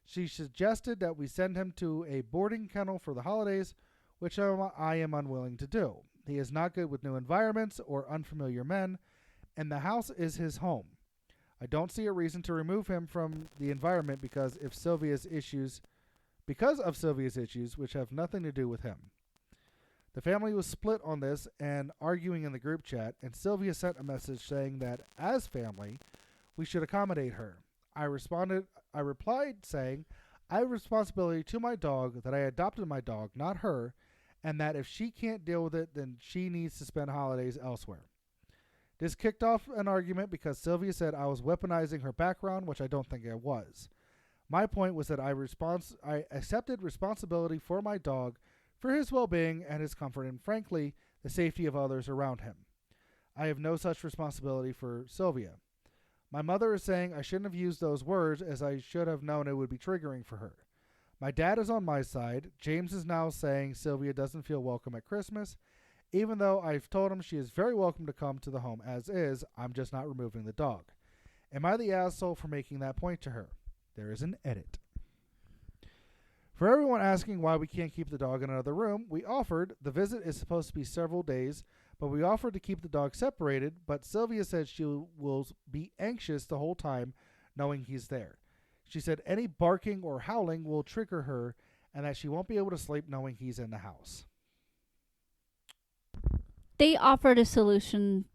She suggested that we send him to a boarding kennel for the holidays, which I am unwilling to do. He is not good with new environments or unfamiliar men, and the house is his home. I don't see a reason to remove him from the environment because of Sylvia's issues, which have nothing to do with him. The family was split on this and arguing in the group chat, and Sylvia sent a message saying that, as family, we should accommodate her. I replied saying, I have responsibility to my dog, that I adopted my dog, not her, and that if she can't deal with it, then she needs to spend holidays elsewhere. This kicked off an argument because Sylvia said I was weaponizing her background, which I don't think I was. My point was that I accepted responsibility for my dog, for his well-being and his comfort, and frankly, the safety of others around him. I have no such responsibility for Sylvia. My mother is saying I shouldn't have used those words, as I should have known it would be triggering for her. My dad is on my side. James is now saying Sylvia doesn't feel welcome at Christmas. Even though I've told him she is very welcome to come to the home as is, I'm just not removing the dog. Am I the asshole for making that point to her? There is an edit. For everyone asking why we can't keep the dog in another room, we offered, the visit is supposed to be several days, but we offered to keep the dog separated, but Sylvia said she will be anxious the whole time knowing he's there. She said any barking or howling will trigger her and that she won't be able to sleep knowing he's in the house. They offered a solution.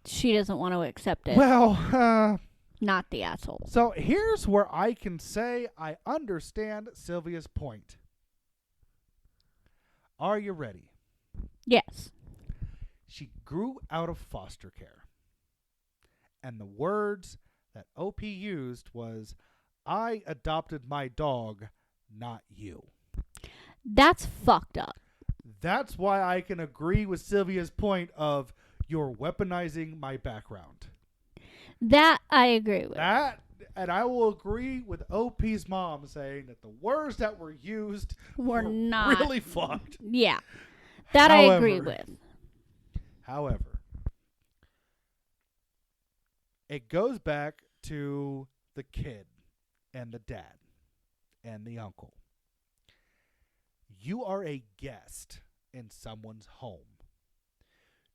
She doesn't want to accept it. Well, Not the asshole. so here's where I can say I understand Sylvia's point. Are you ready? Yes. She grew out of foster care. And the words that OP used was, I adopted my dog, not you. That's fucked up. That's why I can agree with Sylvia's point of you're weaponizing my background. That I agree with. That, and I will agree with OP's mom saying that the words that were used We're not. really fucked. Yeah. That I agree with. However, it goes back to the kid and the dad and the uncle. You are a guest in someone's home.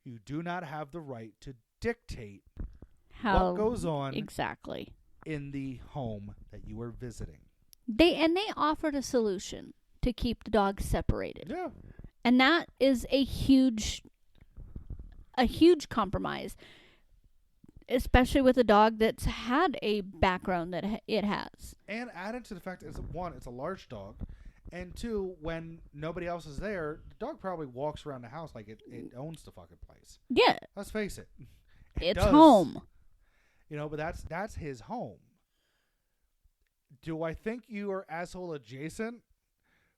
You do not have the right to dictate How what goes on exactly in the home that you are visiting. They offered a solution to keep the dogs separated. Yeah. And that is a huge compromise, especially with a dog that's had a background that it has. And added to the fact is, one, it's a large dog, and two, when nobody else is there, the dog probably walks around the house like it owns the fucking place. Yeah. Let's face it. It's does. home. You know, but that's his home. Do I think you are asshole adjacent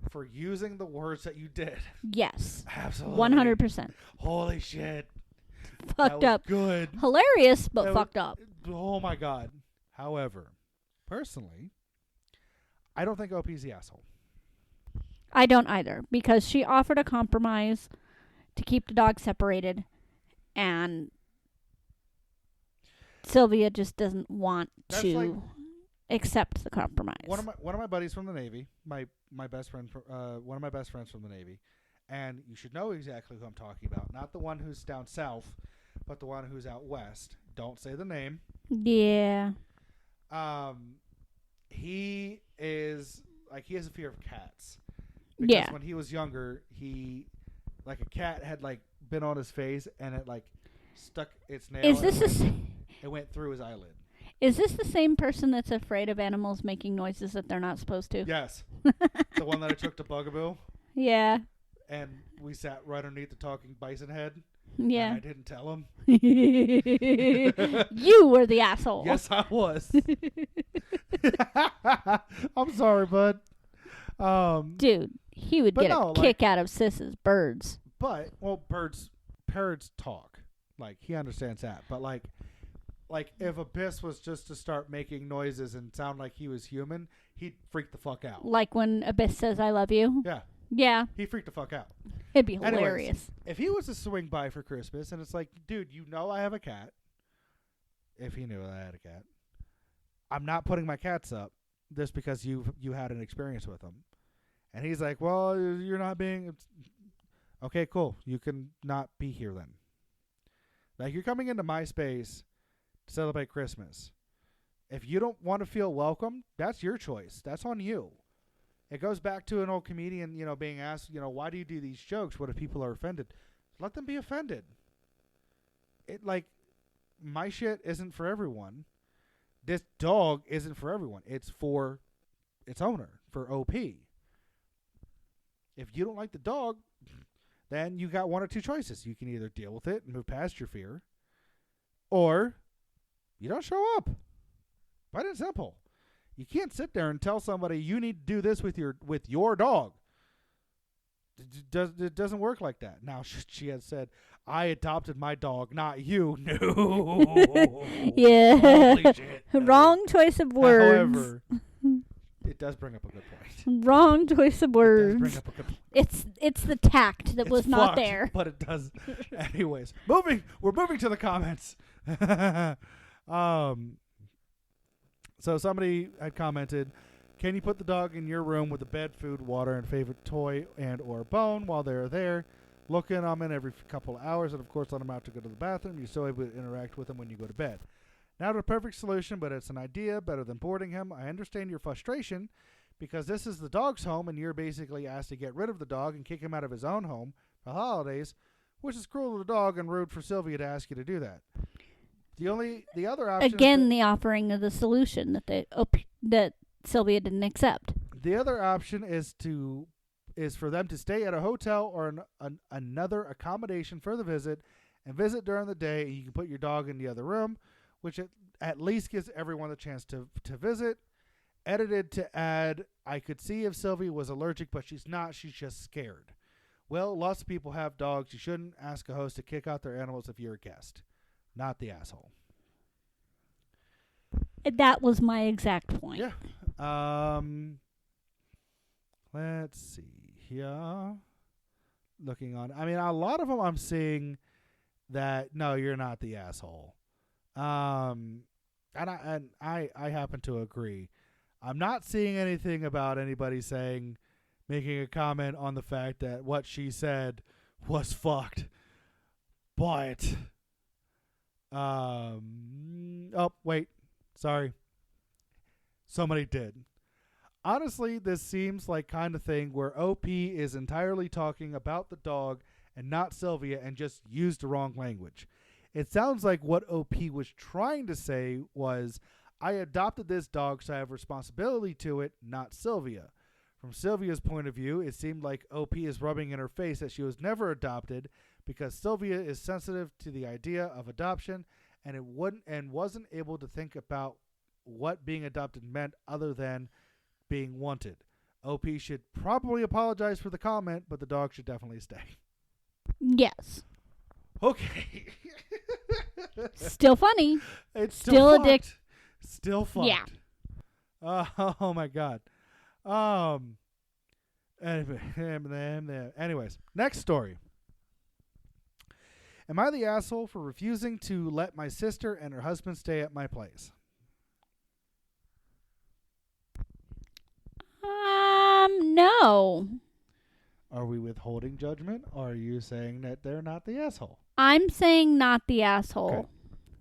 for using the words that you did? Yes. Absolutely. 100%. Holy shit. That Fucked was up. Good. Hilarious, but That fucked was- up. Oh my god. However, personally, I don't think OP's the asshole. I don't either, because she offered a compromise to keep the dog separated, and Sylvia just doesn't want That's to like- accept the compromise. One of my buddies from the Navy, my best friend, one of my best friends from the Navy, and you should know exactly who I'm talking about. Not the one who's down south, but the one who's out west. Don't say the name. Yeah. He is he has a fear of cats. Because Yeah. when he was younger, a cat had been on his face and it stuck its nail. Is this it went through his eyelid. Is this the same person that's afraid of animals making noises that they're not supposed to? Yes. The one that I took to Bugaboo, Yeah. and we sat right underneath the talking bison head. Yeah. And I didn't tell him. You were the asshole. Yes, I was. I'm sorry, bud. Dude, he would But get no, a kick out of Sis's birds. But parrots talk. He understands that. But if Abyss was just to start making noises and sound like he was human, he'd freak the fuck out. Like when Abyss says, I love you. Yeah, Yeah. he'd freak the fuck out. It'd be Anyways, hilarious. if he was to swing by for Christmas and it's like, dude, you know I have a cat. If he knew I had a cat, I'm not putting my cats up just because you had an experience with them. And he's like, well, you're not being... Okay, cool. You can not be here then. You're coming into my space to celebrate Christmas. If you don't want to feel welcome, that's your choice. That's on you. It goes back to an old comedian, being asked, why do you do these jokes? What if people are offended? Let them be offended. My shit isn't for everyone. This dog isn't for everyone. It's for its owner, for OP. If you don't like the dog, then you got one or two choices. You can either deal with it and move past your fear, or you don't show up. Plain and simple. You can't sit there and tell somebody you need to do this with your dog. It doesn't work like that. Now, she had said, I adopted my dog, not you. No. Yeah. Holy shit, no. Wrong choice of words. However, it does bring up a good point. Wrong choice of It does words. bring up a good point. It's the tact that It's was not fucked, there. But it does. Anyways, we're moving to the comments. So somebody had commented, can you put the dog in your room with the bed, food, water, and favorite toy and or bone while they're there? Look in on them every couple of hours, and of course let them out to go to the bathroom. You're still able to interact with them when you go to bed. Not a perfect solution, but it's an idea, better than boarding him. I understand your frustration because this is the dog's home, and you're basically asked to get rid of the dog and kick him out of his own home for holidays, which is cruel to the dog and rude for Sylvia to ask you to do that. The other option Again, the offering of the solution that Sylvia didn't accept. The other option is for them to stay at a hotel or another accommodation for the visit and visit during the day. You can put your dog in the other room, which at least gives everyone the chance to visit. Edited to add, I could see if Sylvia was allergic, but she's not. She's just scared. Well, lots of people have dogs. You shouldn't ask a host to kick out their animals if you're a guest. Not the asshole. That was my exact point. Yeah. Let's see here. Looking on. I mean, a lot of them I'm seeing that, no, you're not the asshole. And I happen to agree. I'm not seeing anything about anybody making a comment on the fact that what she said was fucked. But, oh, wait. Sorry. Somebody did. Honestly, this seems like kind of thing where OP is entirely talking about the dog and not Sylvia and just used the wrong language. It sounds like what OP was trying to say was, I adopted this dog, so I have responsibility to it, not Sylvia. From Sylvia's point of view, it seemed like OP is rubbing in her face that she was never adopted because Sylvia is sensitive to the idea of adoption and wasn't able to think about what being adopted meant other than being wanted. OP should probably apologize for the comment, but the dog should definitely stay. Yes. Okay. Still funny. It's still a fucked. dick. Still fucked. Yeah. Oh my God. Anyways, next story. Am I the asshole for refusing to let my sister and her husband stay at my place? No. Are we withholding judgment, or are you saying that they're not the asshole? I'm saying not the asshole.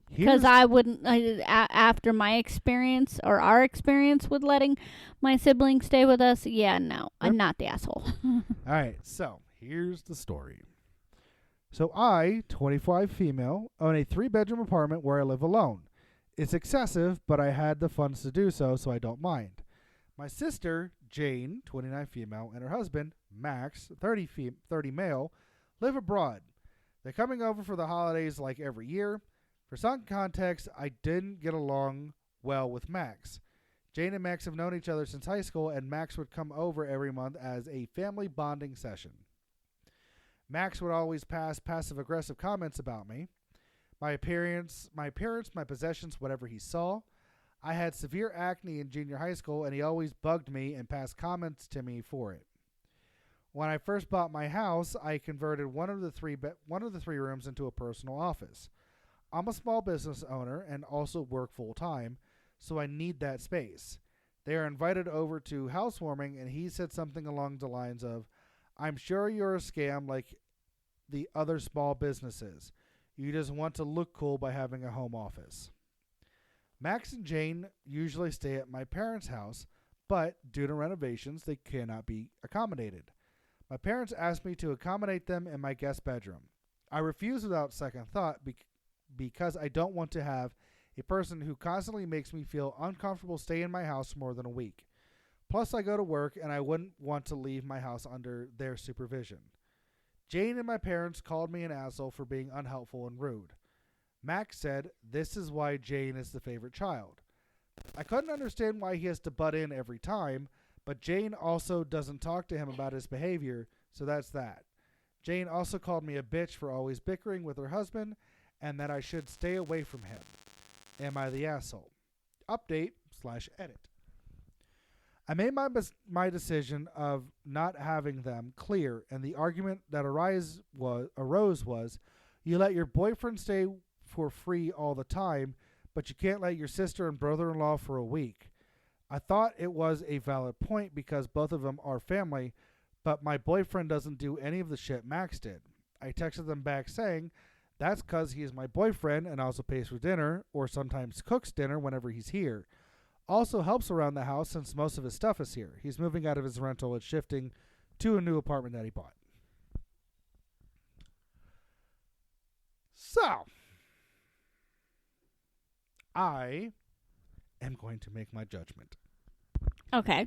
Because I wouldn't, after my experience or our experience with letting my siblings stay with us, yeah, no, I'm not the asshole. All right, so here's the story. So I, 25 female, own a 3-bedroom apartment where I live alone. It's excessive, but I had the funds to do so I don't mind. My sister, Jane, 29 female, and her husband, Max, 30 male, live abroad. They're coming over for the holidays like every year. For some context, I didn't get along well with Max. Jane and Max have known each other since high school, and Max would come over every month as a family bonding session. Max would always pass passive-aggressive comments about me, my appearance, my possessions, whatever he saw. I had severe acne in junior high school, and he always bugged me and passed comments to me for it. When I first bought my house, I converted one of the three rooms into a personal office. I'm a small business owner and also work full-time, so I need that space. They are invited over to housewarming, and he said something along the lines of, I'm sure you're a scam like the other small businesses. You just want to look cool by having a home office. Max and Jane usually stay at my parents' house, but due to renovations, they cannot be accommodated. My parents asked me to accommodate them in my guest bedroom. I refused without second thought because I don't want to have a person who constantly makes me feel uncomfortable stay in my house more than a week. Plus, I go to work, and I wouldn't want to leave my house under their supervision. Jane and my parents called me an asshole for being unhelpful and rude. Max said this is why Jane is the favorite child. I couldn't understand why he has to butt in every time, but Jane also doesn't talk to him about his behavior, so that's that. Jane also called me a bitch for always bickering with her husband, and that I should stay away from him. Am I the asshole? Update/edit. I made my decision of not having them clear, and the argument that arose was, you let your boyfriend stay for free all the time, but you can't let your sister and brother-in-law for a week. I thought it was a valid point because both of them are family, but my boyfriend doesn't do any of the shit Max did. I texted them back saying, that's because he is my boyfriend and also pays for dinner, or sometimes cooks dinner whenever he's here. Also helps around the house since most of his stuff is here. He's moving out of his rental and shifting to a new apartment that he bought. So, I am going to make my judgment. Okay.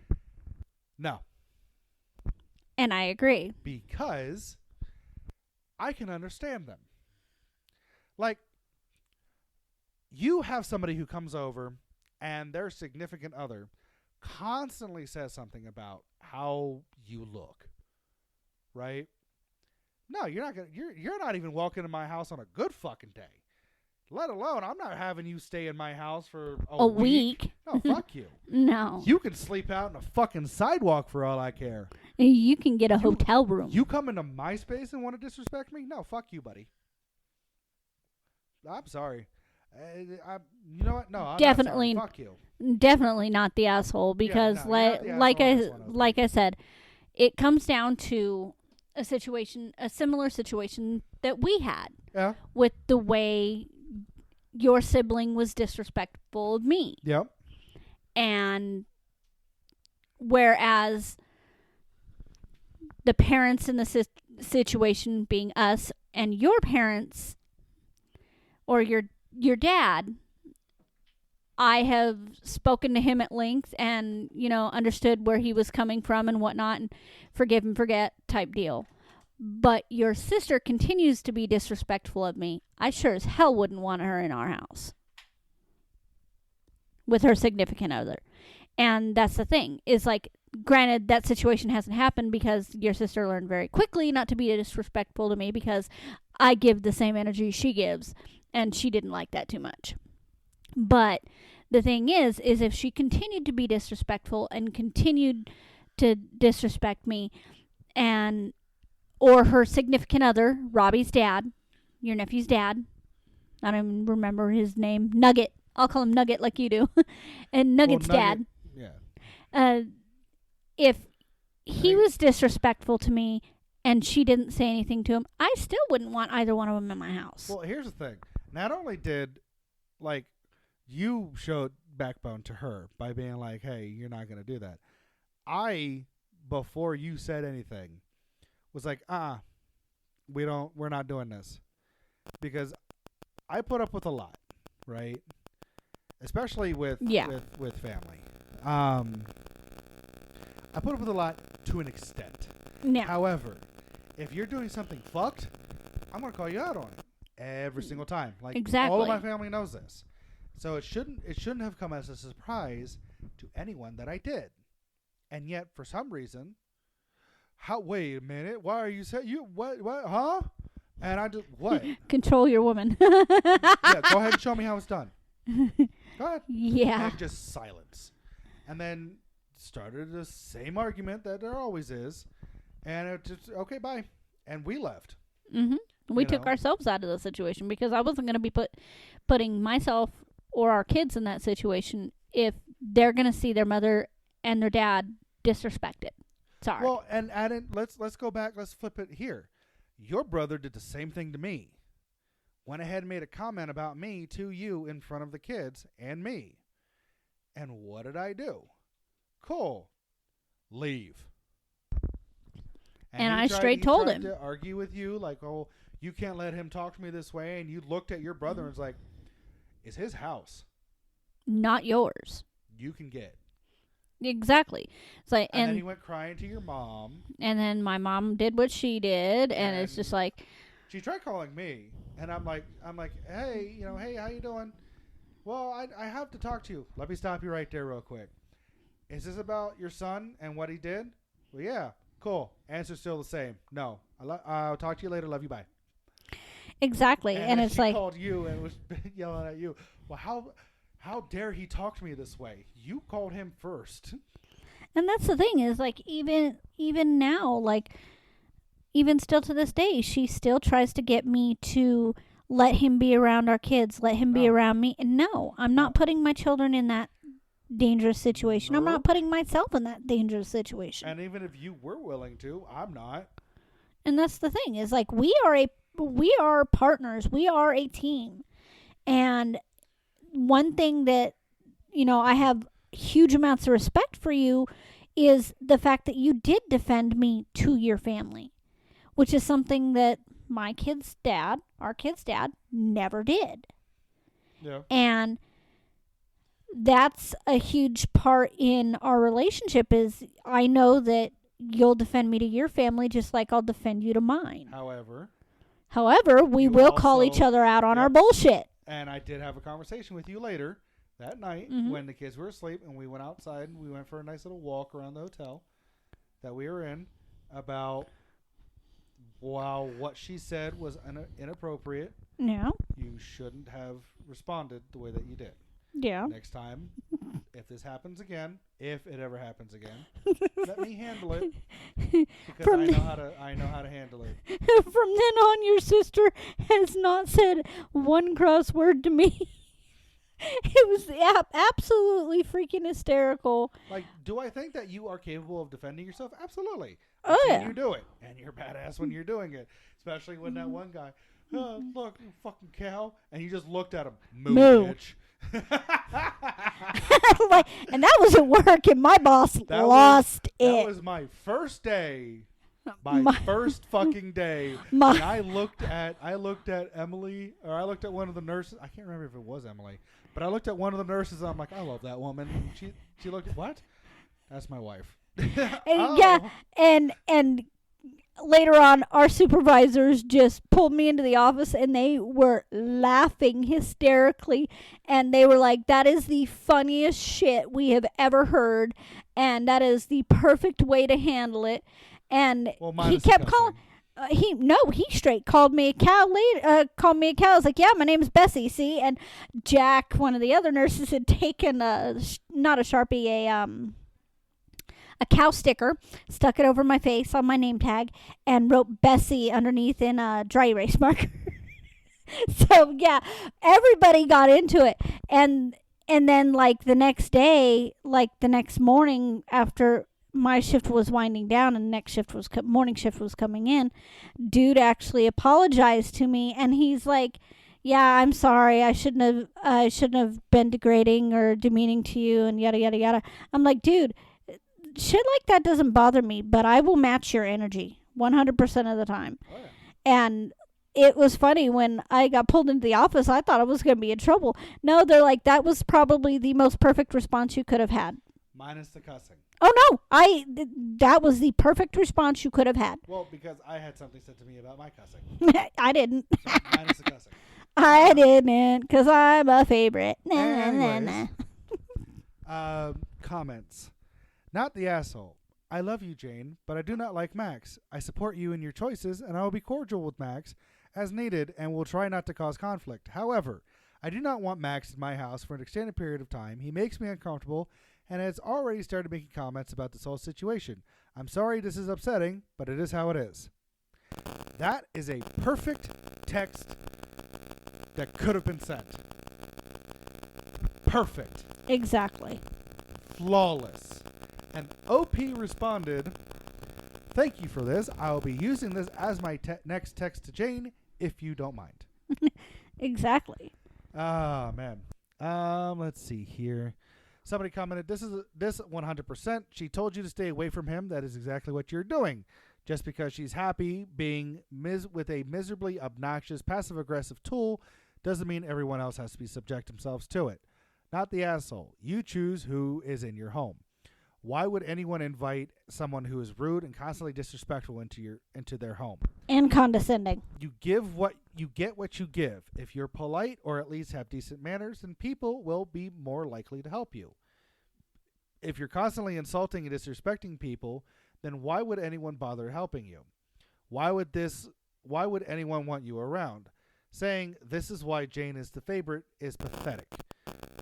No. And I agree. Because I can understand them. Like, you have somebody who comes over and their significant other constantly says something about how you look, right? No, you're not even welcome to my house on a good fucking day. Let alone, I'm not having you stay in my house for a week. No, fuck you. No. You can sleep out in a fucking sidewalk for all I care. You can get a hotel room. You come into my space and want to disrespect me? No, fuck you, buddy. I'm sorry. You know what? No, I'm definitely not sorry. Fuck you. Definitely not the asshole because, like I said, it comes down to a similar situation that we had. Yeah. With the way your sibling was disrespectful of me. Yep. And whereas the parents in the situation being us and your parents or your dad, I have spoken to him at length and, understood where he was coming from and whatnot, and forgive and forget type deal. But your sister continues to be disrespectful of me. I sure as hell wouldn't want her in our house with her significant other. And that's the thing, is like, granted, that situation hasn't happened because your sister learned very quickly not to be disrespectful to me because I give the same energy she gives, and she didn't like that too much. But the thing is if she continued to be disrespectful and continued to disrespect me, or her significant other, Robbie's dad, your nephew's dad, I don't even remember his name, Nugget. I'll call him Nugget like you do. And Nugget's dad. Yeah. If he was disrespectful to me and she didn't say anything to him, I still wouldn't want either one of them in my house. Well, here's the thing. Not only did, you showed backbone to her by being like, hey, you're not going to do that. I, before you said anything, was like, we're not doing this. Because I put up with a lot, right? Especially with family. I put up with a lot to an extent. Yeah. However, if you're doing something fucked, I'm going to call you out on it every single time. Exactly. All of my family knows this. So it shouldn't have come as a surprise to anyone that I did. And yet, for some reason, wait a minute, why are you saying, what, huh? And I just, what? Control your woman. Yeah, go ahead and show me how it's done. Go ahead. Yeah. And just silence. And then started the same argument that there always is. And it just, okay, bye. And we left. Mm-hmm. We took ourselves out of the situation because I wasn't going to be putting myself or our kids in that situation if they're going to see their mother and their dad disrespected. Sorry. Well, and let's go back. Let's flip it here. Your brother did the same thing to me. Went ahead and made a comment about me to you in front of the kids and me. And what did I do? Cool. Leave. And I straight told him. To argue with you like, oh, you can't let him talk to me this way. And you looked at your brother and was like, it's his house. Not yours. You can get. Exactly. It's like, And then he went crying to your mom. and then my mom did what she did, and it's just like, she tried calling me, and I'm like, hey, hey, how you doing? Well, I have to talk to you. Let me stop you right there real quick. Is this about your son and what he did? Well, yeah, cool. Answer's still the same. No. I'll talk to you later. Love you. Bye. exactly. And it's she like, called you and was yelling at you. Well, how dare he talk to me this way? You called him first. and that's the thing is like, even now, like, even still to this day, she still tries to get me to let him be around our kids, let him be No. around me. And no, I'm not No. putting my children in that dangerous situation. I'm not Nope. putting myself in that dangerous situation. And even if you were willing to, I'm not. And that's the thing is like, we are partners. We are a team. And one thing that, I have huge amounts of respect for you is the fact that you did defend me to your family, which is something that our kid's dad, never did. Yeah. And that's a huge part in our relationship is I know that you'll defend me to your family just like I'll defend you to mine. However, we you will call also- each other out on Yep. our bullshit. And I did have a conversation with you later that night Mhm. when the kids were asleep and we went outside and we went for a nice little walk around the hotel that we were in about while what she said was inappropriate, Yeah. you shouldn't have responded the way that you did. Yeah. Next time, if this happens again, if it ever happens again, let me handle it because From I know how to handle it. From then on, your sister has not said one cross word to me. It was absolutely freaking hysterical. Like, do I think that you are capable of defending yourself? Absolutely. Oh, I've seen yeah. you do it, and you're badass when you're doing it. Especially when that one guy, look, you fucking cow, and you just looked at him, Moo. bitch. Like, and that was at work, and my boss lost it. That was my first day. My first fucking day. My- And I looked at Emily, or I looked at one of the nurses. I can't remember if it was Emily, but I looked at one of the nurses and I'm like, I love that woman. And she looked at, what? That's my wife. Oh. Yeah, and later on, our supervisors just pulled me into the office and they were laughing hysterically. And they were like, that is the funniest shit we have ever heard. And that is the perfect way to handle it. And he kept calling. He straight called me a cow. Called me a cow. I was like, yeah, my name's Bessie. See, and Jack, one of the other nurses, had taken not a Sharpie, a cow sticker, stuck it over my face on my name tag, and wrote Bessie underneath in a dry erase marker. So yeah, everybody got into it, and then like the next day, like the next morning after my shift was winding down and the next shift was morning shift was coming in, dude actually apologized to me, and he's like, yeah, I'm sorry, I shouldn't have been degrading or demeaning to you and yada yada yada. I'm like, dude, shit like that doesn't bother me, but I will match your energy 100% of the time. Oh, yeah. And it was funny when I got pulled into the office, I thought I was going to be in trouble. No, they're like, that was probably the most perfect response you could have had. Minus the cussing. Oh no, that was the perfect response you could have had. Well, because I had something said to me about my cussing. I didn't. So minus the cussing. I didn't, because I'm a favorite. Anyways. Comments. Not the asshole. I love you, Jane, but I do not like Max. I support you in your choices, and I will be cordial with Max as needed and will try not to cause conflict. However, I do not want Max in my house for an extended period of time. He makes me uncomfortable and has already started making comments about this whole situation. I'm sorry this is upsetting, but it is how it is. That is a perfect text that could have been sent. Perfect. Exactly. Flawless. And OP responded, thank you for this. I'll be using this as my next text to Jane, if you don't mind. Exactly. Ah, man. Let's see here. Somebody commented, this 100%. She told you to stay away from him. That is exactly what you're doing. Just because she's happy being with a miserably obnoxious, passive-aggressive tool doesn't mean everyone else has to be subject themselves to it. Not the asshole. You choose who is in your home. Why would anyone invite someone who is rude and constantly disrespectful into their home? And condescending. You get what you give. If you're polite or at least have decent manners, then people will be more likely to help you. If you're constantly insulting and disrespecting people, then why would anyone bother helping you? Why would anyone want you around? Saying this is why Jane is the favorite is pathetic.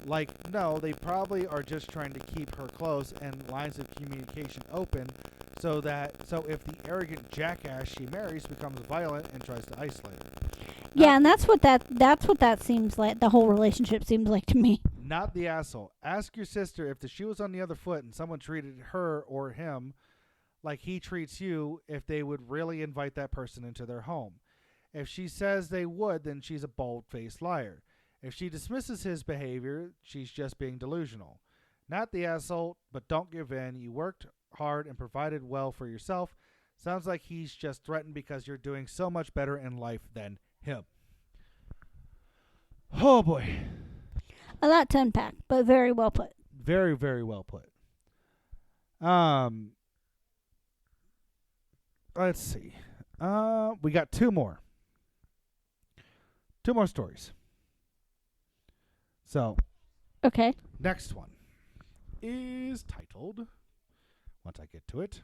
Like, no, they probably are just trying to keep her close and lines of communication open so if the arrogant jackass she marries becomes violent and tries to isolate her. Yeah, and that's what that seems like. The whole relationship seems like to me. Not the asshole. Ask your sister if the shoe was on the other foot and someone treated her or him like he treats you, if they would really invite that person into their home. If she says they would, then she's a bald-faced liar. If she dismisses his behavior, she's just being delusional. Not the asshole, but don't give in. You worked hard and provided well for yourself. Sounds like he's just threatened because you're doing so much better in life than him. Oh boy. A lot to unpack, but very well put. Very, very well put. Let's see. We got two more. Two more stories. So, okay. Next one is titled, once I get to it,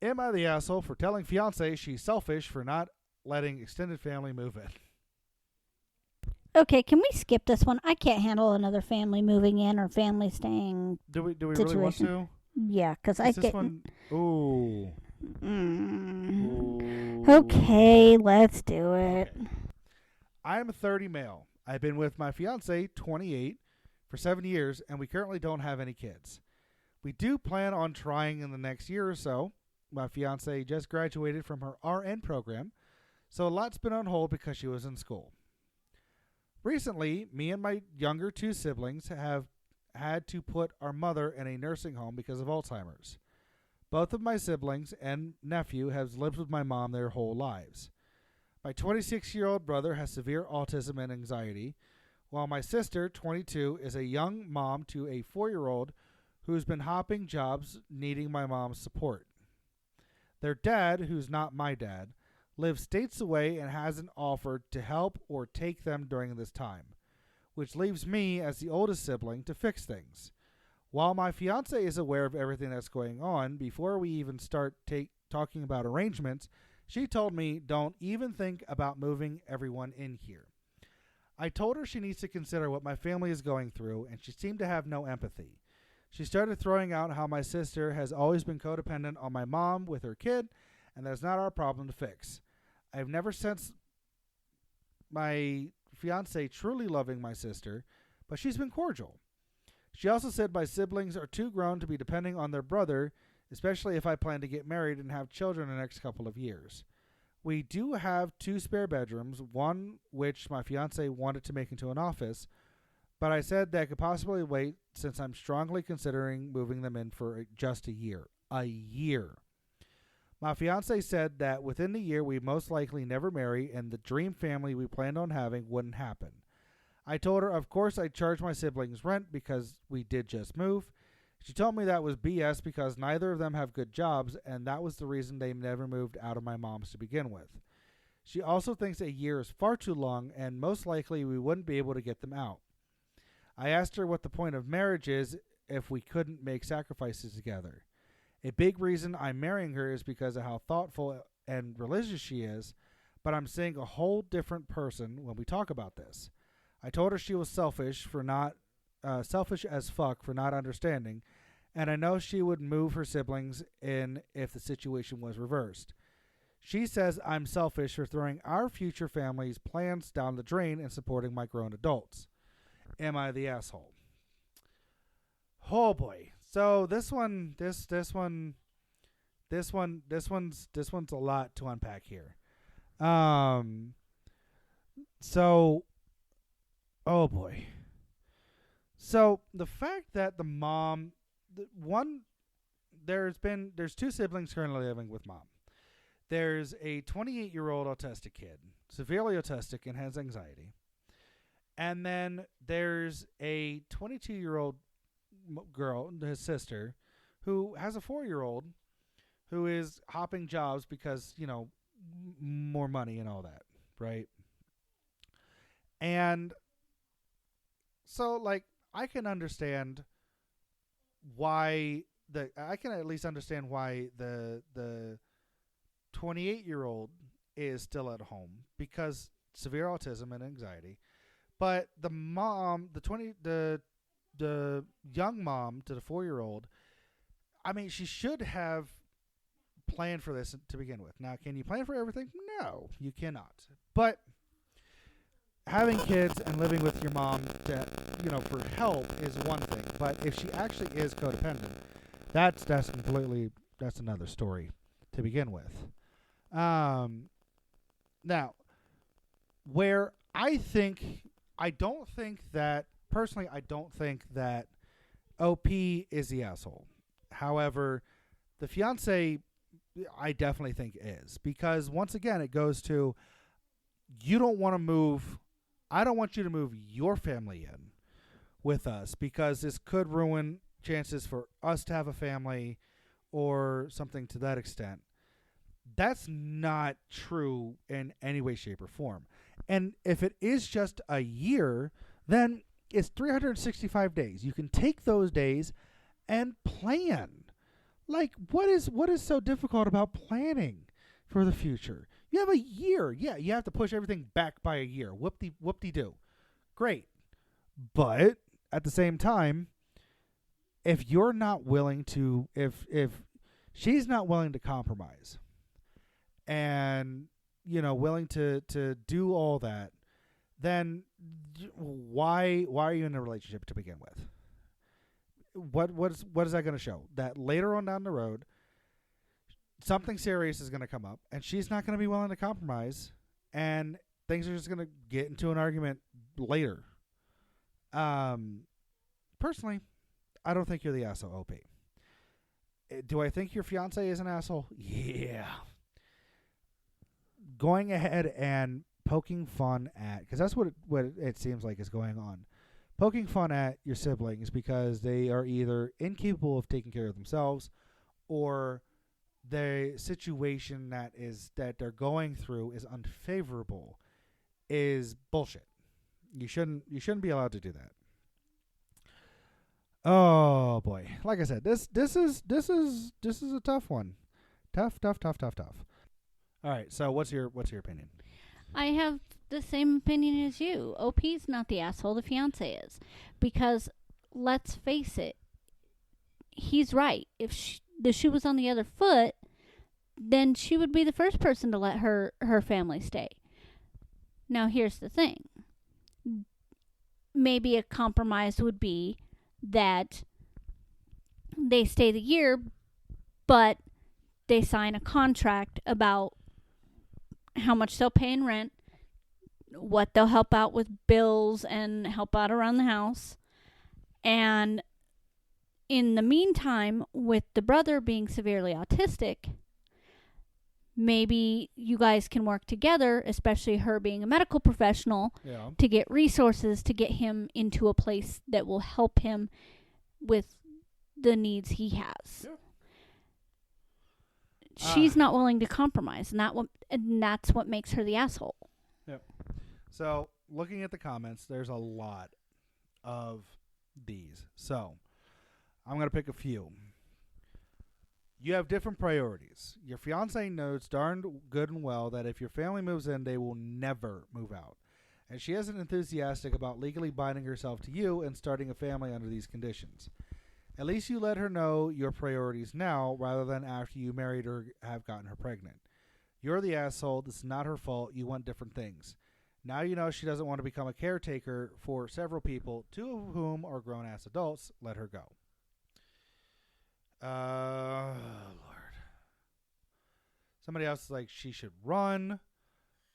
Am I the asshole for telling fiance she's selfish for not letting extended family move in? Okay, can we skip this one? I can't handle another family moving in or family staying. Do we really want to? Yeah, because I this get. One, ooh. Ooh. Okay, let's do it. Okay. I'm a 30 male. I've been with my fiance, 28, for 7 years, and we currently don't have any kids. We do plan on trying in the next year or so. My fiance just graduated from her RN program, so a lot's been on hold because she was in school. Recently, me and my younger two siblings have had to put our mother in a nursing home because of Alzheimer's. Both of my siblings and nephew have lived with my mom their whole lives. My 26-year-old brother has severe autism and anxiety, while my sister, 22, is a young mom to a 4-year-old who's been hopping jobs needing my mom's support. Their dad, who's not my dad, lives states away and hasn't offered to help or take them during this time, which leaves me as the oldest sibling to fix things. While my fiance is aware of everything that's going on, before we even start talking about arrangements, she told me, don't even think about moving everyone in here. I told her she needs to consider what my family is going through, and she seemed to have no empathy. She started throwing out how my sister has always been codependent on my mom with her kid, and that's not our problem to fix. I've never sensed my fiance truly loving my sister, but she's been cordial. She also said my siblings are too grown to be depending on their brother, especially if I plan to get married and have children in the next couple of years. We do have 2 spare bedrooms, one which my fiance wanted to make into an office, but I said that I could possibly wait since I'm strongly considering moving them in for just a year. A year. My fiance said that within the year we'd most likely never marry and the dream family we planned on having wouldn't happen. I told her, of course, I'd charge my siblings rent because we did just move. She told me that was BS because neither of them have good jobs, and that was the reason they never moved out of my mom's to begin with. She also thinks a year is far too long, and most likely we wouldn't be able to get them out. I asked her what the point of marriage is if we couldn't make sacrifices together. A big reason I'm marrying her is because of how thoughtful and religious she is, but I'm seeing a whole different person when we talk about this. I told her she was selfish as fuck for not understanding, and I know she would move her siblings in if the situation was reversed. She says I'm selfish for throwing our future family's plans down the drain and supporting my grown adults. Am I the asshole? Oh boy. So this one's a lot to unpack here. Oh boy. So the fact that the mom, there's 2 siblings currently living with mom. There's a 28-year-old autistic kid, severely autistic and has anxiety. And then there's a 22-year-old girl, his sister, who has a 4-year-old who is hopping jobs because, more money and all that, right? And so, like, I can understand why I can at least understand why the 28-year-old is still at home because severe autism and anxiety. But the mom, the young mom to the 4-year-old, I mean, she should have planned for this to begin with. Now, can you plan for everything? No, you cannot. But having kids and living with your mom for help is one thing. But if she actually is codependent, that's another story to begin with. Now, where I don't think that OP is the asshole. However, the fiance, I definitely think is, because once again, it goes to, you don't want to move. I don't want you to move your family in with us because this could ruin chances for us to have a family or something to that extent. That's not true in any way, shape, or form. And if it is just a year, then it's 365 days. You can take those days and plan. Like, what is so difficult about planning for the future? You have a year. Yeah, you have to push everything back by a year. Whoop-de-doo. Great. But at the same time, if you're not willing to, if she's not willing to compromise and, willing to do all that, then why are you in a relationship to begin with? What is that going to show? That later on down the road, something serious is going to come up, and she's not going to be willing to compromise, and things are just going to get into an argument later. Personally, I don't think you're the asshole, OP. Do I think your fiance is an asshole? Yeah. Going ahead and poking fun at, because that's what it seems like is going on. Poking fun at your siblings because they are either incapable of taking care of themselves, or the situation that they're going through is unfavorable, is bullshit. You shouldn't be allowed to do that. Oh boy. Like I said, this is a tough one. Tough. All right, so what's your opinion? I have the same opinion as you. OP's not the asshole, the fiance is. Because, let's face it, he's right. If the shoe was on the other foot, then she would be the first person to let her family stay. Now, here's the thing. Maybe a compromise would be that they stay the year, but they sign a contract about how much they'll pay in rent, what they'll help out with bills and help out around the house. And in the meantime, with the brother being severely autistic, maybe you guys can work together, especially her being a medical professional, to get resources to get him into a place that will help him with the needs he has. Yeah. She's not willing to compromise, and that's what makes her the asshole. Yep. So, looking at the comments, there's a lot of these. So, I'm going to pick a few. You have different priorities. Your fiance knows darn good and well that if your family moves in, they will never move out. And she isn't enthusiastic about legally binding herself to you and starting a family under these conditions. At least you let her know your priorities now rather than after you married or have gotten her pregnant. You're the asshole. This is not her fault. You want different things. Now you know she doesn't want to become a caretaker for several people, 2 of whom are grown-ass adults. Let her go. Lord. Somebody else is like, she should run.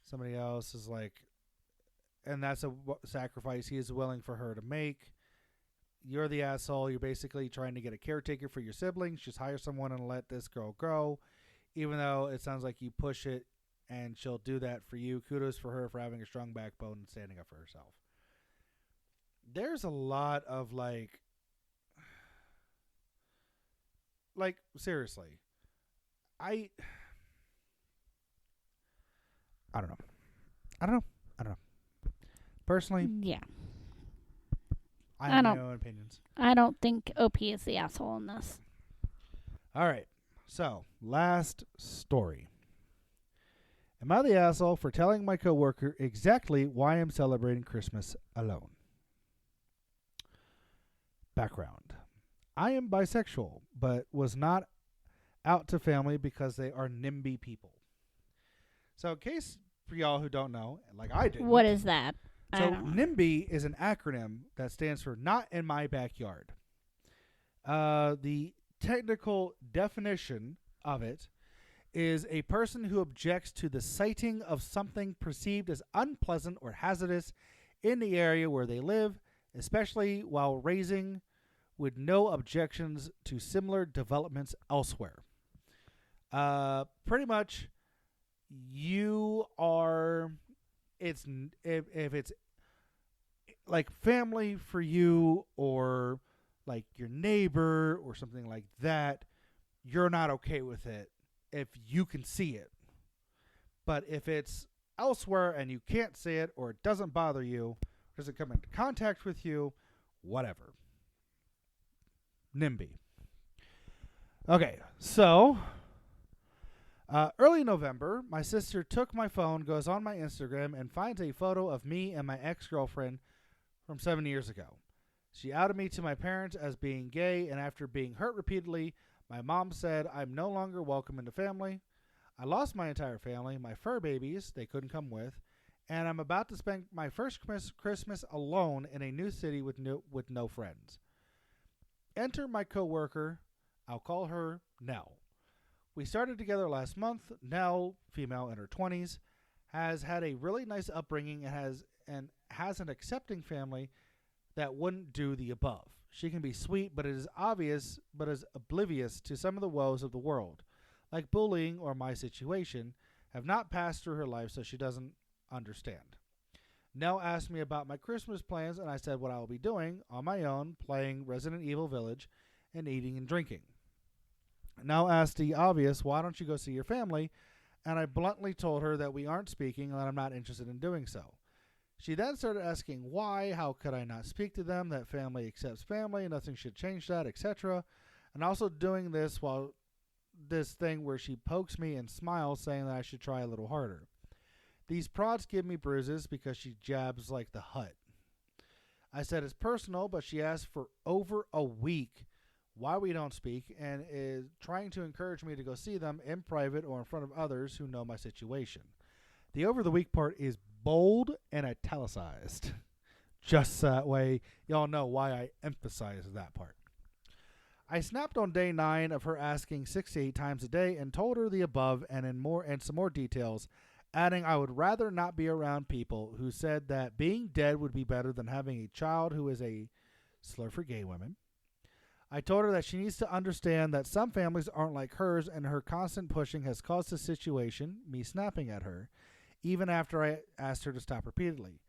Somebody else is like, and that's a sacrifice he is willing for her to make. You're the asshole. You're basically trying to get a caretaker for your siblings. Just hire someone and let this girl go. Even though it sounds like you push it and she'll do that for you. Kudos for her for having a strong backbone and standing up for herself. There's a lot of like, like, seriously. I don't know. I don't know. Personally, Yeah. I have my don't- own opinions. I don't think OP is the asshole in this. All right. So, last story. Am I the asshole for telling my coworker exactly why I'm celebrating Christmas alone? Background. I am bisexual, but was not out to family because they are NIMBY people. So, in case for y'all who don't know, like I did. What is that? I So don't know. NIMBY is an acronym that stands for Not in My Backyard. The technical definition of it is a person who objects to the sighting of something perceived as unpleasant or hazardous in the area where they live, especially while raising, with no objections to similar developments elsewhere. Pretty much, you are. If it's like family for you or like your neighbor or something like that, you're not okay with it if you can see it. But if it's elsewhere and you can't see it or it doesn't bother you, doesn't come into contact with you, whatever. NIMBY. Okay, so early November, my sister took my phone, goes on my Instagram, and finds a photo of me and my ex-girlfriend from 7 years ago. She outed me to my parents as being gay, and after being hurt repeatedly, my mom said I'm no longer welcome in the family. I lost my entire family, my fur babies they couldn't come with, and I'm about to spend my first Christmas alone in a new city with no friends. Enter my coworker, I'll call her Nell. We started together last month. Nell, female in her 20s, has had a really nice upbringing and has an accepting family that wouldn't do the above. She can be sweet, but it is obvious, but is oblivious to some of the woes of the world, like bullying or my situation, have not passed through her life, so she doesn't understand. Nell asked me about my Christmas plans, and I said what I will be doing on my own, playing Resident Evil Village and eating and drinking. Nell asked the obvious, why don't you go see your family? And I bluntly told her that we aren't speaking and that I'm not interested in doing so. She then started asking why, how could I not speak to them, that family accepts family, nothing should change that, etc. And also doing this while this thing where she pokes me and smiles, saying that I should try a little harder. These prods give me bruises because she jabs like the Hut. I said it's personal, but she asked for over a week why we don't speak and is trying to encourage me to go see them in private or in front of others who know my situation. The over the week part is bold and italicized. Just that way y'all know why I emphasize that part. I snapped on day 9 of her asking 6 to 8 times a day and told her the above and some more details, adding I would rather not be around people who said that being dead would be better than having a child who is a slur for gay women. I told her that she needs to understand that some families aren't like hers, and her constant pushing has caused the situation, me snapping at her, even after I asked her to stop repeatedly.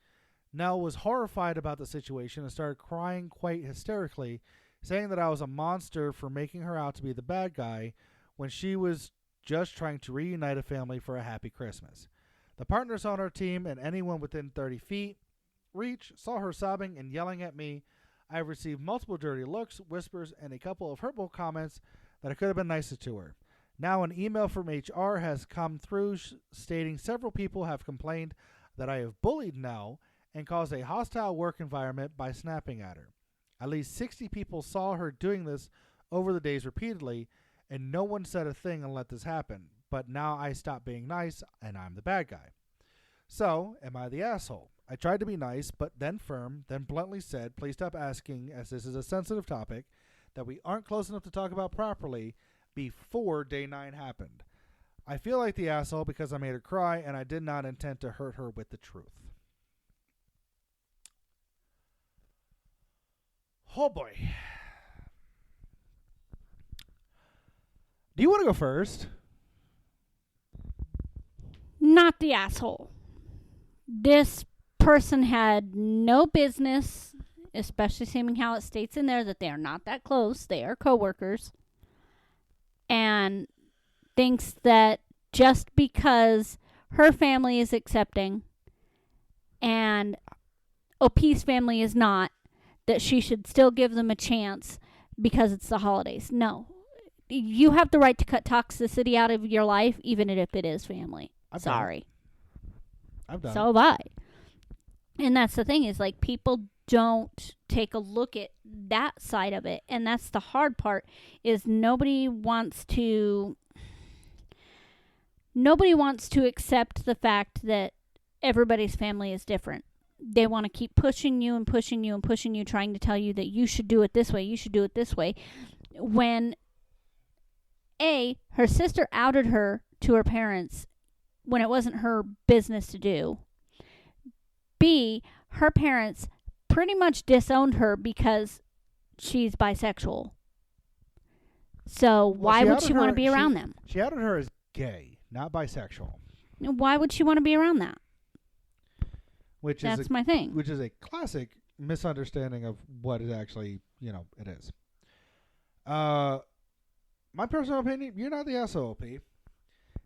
Nell was horrified about the situation and started crying quite hysterically, saying that I was a monster for making her out to be the bad guy when she was just trying to reunite a family for a happy Christmas. The partners on our team and anyone within 30 feet reach saw her sobbing and yelling at me. I have received multiple dirty looks, whispers, and a couple of hurtful comments that I could have been nicer to her. Now an email from HR has come through stating several people have complained that I have bullied Nell and caused a hostile work environment by snapping at her. At least 60 people saw her doing this over the days repeatedly, and no one said a thing and let this happen. But now I stopped being nice, and I'm the bad guy. So, am I the asshole? I tried to be nice, but then firm, then bluntly said, please stop asking, as this is a sensitive topic that we aren't close enough to talk about properly before day 9 happened. I feel like the asshole because I made her cry, and I did not intend to hurt her with the truth. Oh boy. Do you want to go first? Not the asshole. This person had no business, especially seeming how it states in there that they are not that close. They are coworkers. and thinks that just because her family is accepting and OP's family is not, that she should still give them a chance because it's the holidays. No. You have the right to cut toxicity out of your life, even if it is family. Sorry. I've done So have I. And that's the thing is, like, people don't take a look at that side of it. And that's the hard part is nobody wants to accept the fact that everybody's family is different. They want to keep pushing you and pushing you and pushing you, trying to tell you that you should do it this way, you should do it this way. When A, her sister outed her to her parents when it wasn't her business to do. B, her parents pretty much disowned her because she's bisexual. So why would she want to be around them? She outed her as gay, not bisexual. Why would she want to be around that? That's my thing. Which is a classic misunderstanding of what it actually, it is. My personal opinion, you're not the SOP.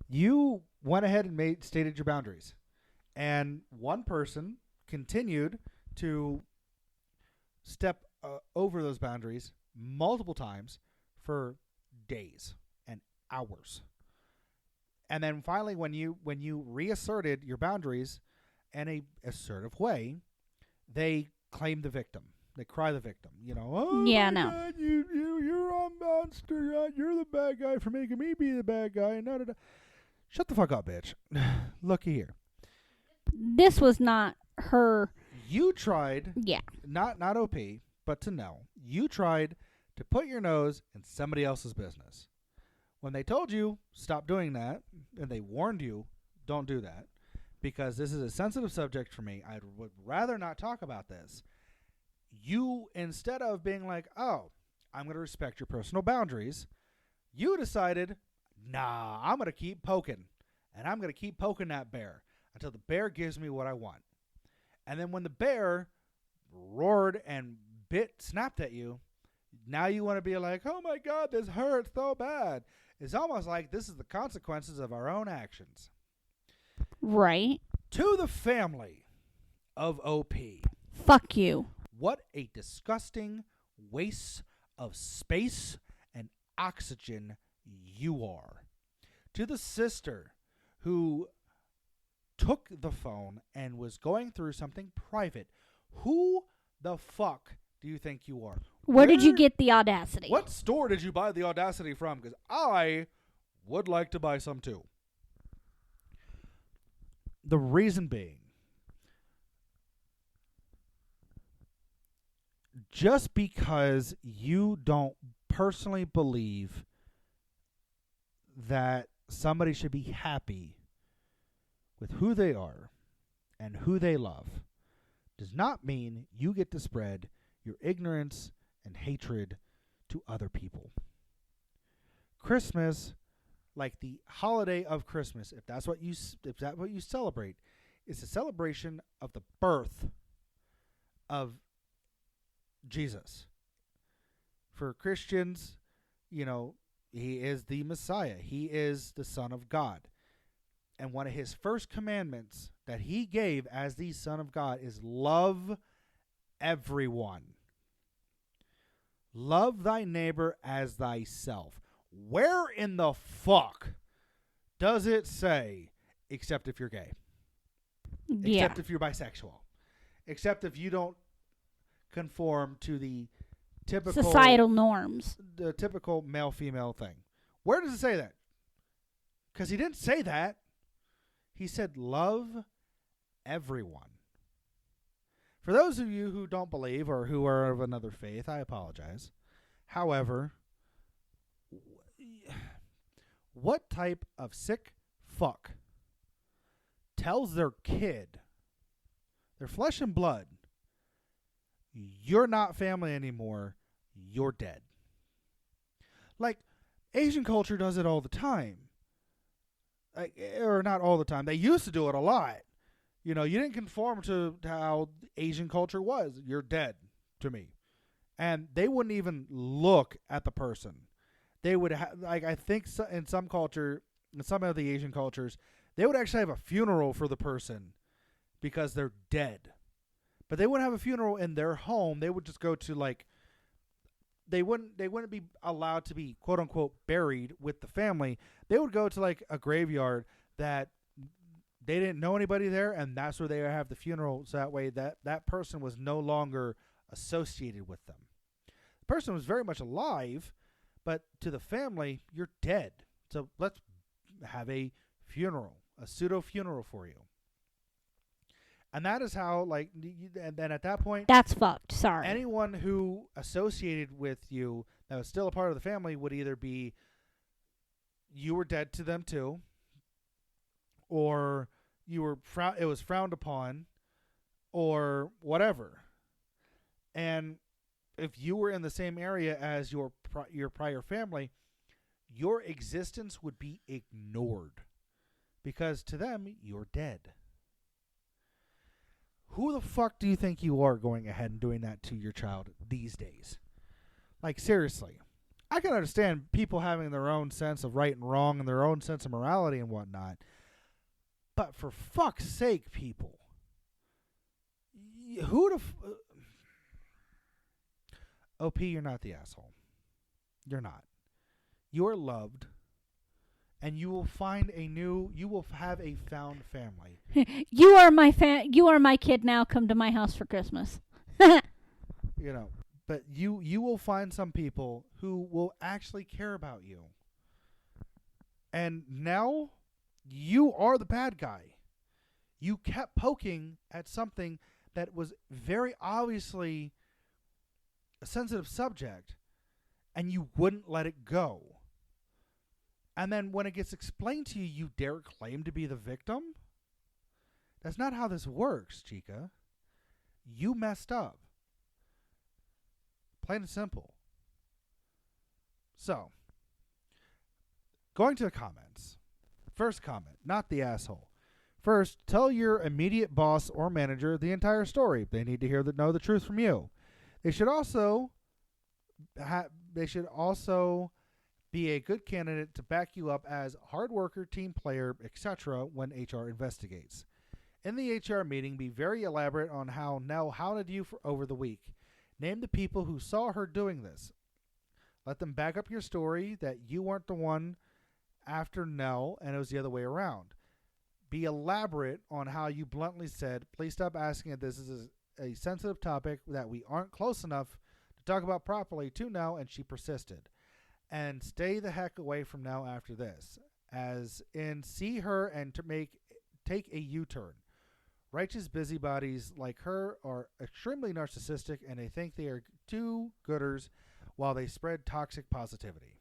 You went ahead and stated your boundaries. And one person continued to step over those boundaries multiple times for days and hours. And then finally, when you reasserted your boundaries in a assertive way, they claim the victim. They cry the victim. Oh yeah, my no. God, you're a monster. You're the bad guy for making me be the bad guy. No. Shut the fuck up, bitch. Looky here. This was not her. You tried. Yeah. Not OP, but to know. You tried to put your nose in somebody else's business. When they told you, stop doing that, and they warned you, don't do that, because this is a sensitive subject for me. I would rather not talk about this. You, instead of being like, oh, I'm going to respect your personal boundaries, you decided, nah, I'm going to keep poking. And I'm going to keep poking that bear until the bear gives me what I want. And then when the bear roared and snapped at you, now you want to be like, oh my God, this hurts so bad. It's almost like this is the consequences of our own actions. Right. To the family of OP. Fuck you. What a disgusting waste of space and oxygen you are. To the sister who took the phone and was going through something private, who the fuck do you think you are? Where did you get the audacity? What store did you buy the audacity from? Because I would like to buy some too. The reason being, just because you don't personally believe that somebody should be happy with who they are and who they love does not mean you get to spread your ignorance and hatred to other people. Christmas, like the holiday of Christmas, if that's what you celebrate, is a celebration of the birth of Jesus. For Christians, he is the Messiah. He is the Son of God. And one of his first commandments that he gave as the Son of God is love everyone. Love thy neighbor as thyself. Where in the fuck does it say, except if you're gay? Yeah. Except if you're bisexual? Except if you don't conform to the typical societal norms. The typical male-female thing. Where does it say that? Because he didn't say that. He said love everyone. For those of you who don't believe or who are of another faith, I apologize. However, what type of sick fuck tells their kid, their flesh and blood, you're not family anymore, you're dead? Like, Asian culture does it all the time. Or not all the time. They used to do it a lot. You didn't conform to how Asian culture was. You're dead to me. And they wouldn't even look at the person. they would like I think in some culture, in some of the Asian cultures, they would actually have a funeral for the person because they're dead. But they wouldn't have a funeral in their home. They would just go to like they wouldn't be allowed to be quote unquote buried with the family. They would go to like a graveyard that they didn't know anybody there, and that's where they would have the funeral, so that way that person was no longer associated with them. The person was very much alive, but to the family, you're dead. So let's have a funeral, a pseudo funeral for you. And that is how, like, and then at that point, That's fucked. Sorry. anyone who associated with you that was still a part of the family would either be you were dead to them too, or you were it was frowned upon, or whatever. And if you were in the same area as your prior family, your existence would be ignored because to them you're dead. Who the fuck do you think you are going ahead and doing that to your child these days? Like, seriously. I can understand people having their own sense of right and wrong and their own sense of morality and whatnot. But for fuck's sake, people. Who the... OP, you're not the asshole. You're not. You're loved. And you will have a found family. You are my kid now. Come to my house for Christmas. You know, but you will find some people who will actually care about you. And now you are the bad guy. You kept poking at something that was very obviously a sensitive subject, and you wouldn't let it go. And then when it gets explained to you, you dare claim to be the victim? That's not how this works, Chica. You messed up. Plain and simple. So, going to the comments. First comment, not the asshole. First, tell your immediate boss or manager the entire story. They need to know the truth from you. They should also be a good candidate to back you up as hard worker, team player, etc. when HR investigates. In the HR meeting, be very elaborate on how Nell hounded you over the week. Name the people who saw her doing this. Let them back up your story that you weren't the one after Nell and it was the other way around. Be elaborate on how you bluntly said, please stop asking if this is a sensitive topic that we aren't close enough to talk about properly to Nell, and she persisted. And stay the heck away from Nell after this, as in see her and take a U-turn. Righteous busybodies like her are extremely narcissistic, and they think they are do-gooders while they spread toxic positivity.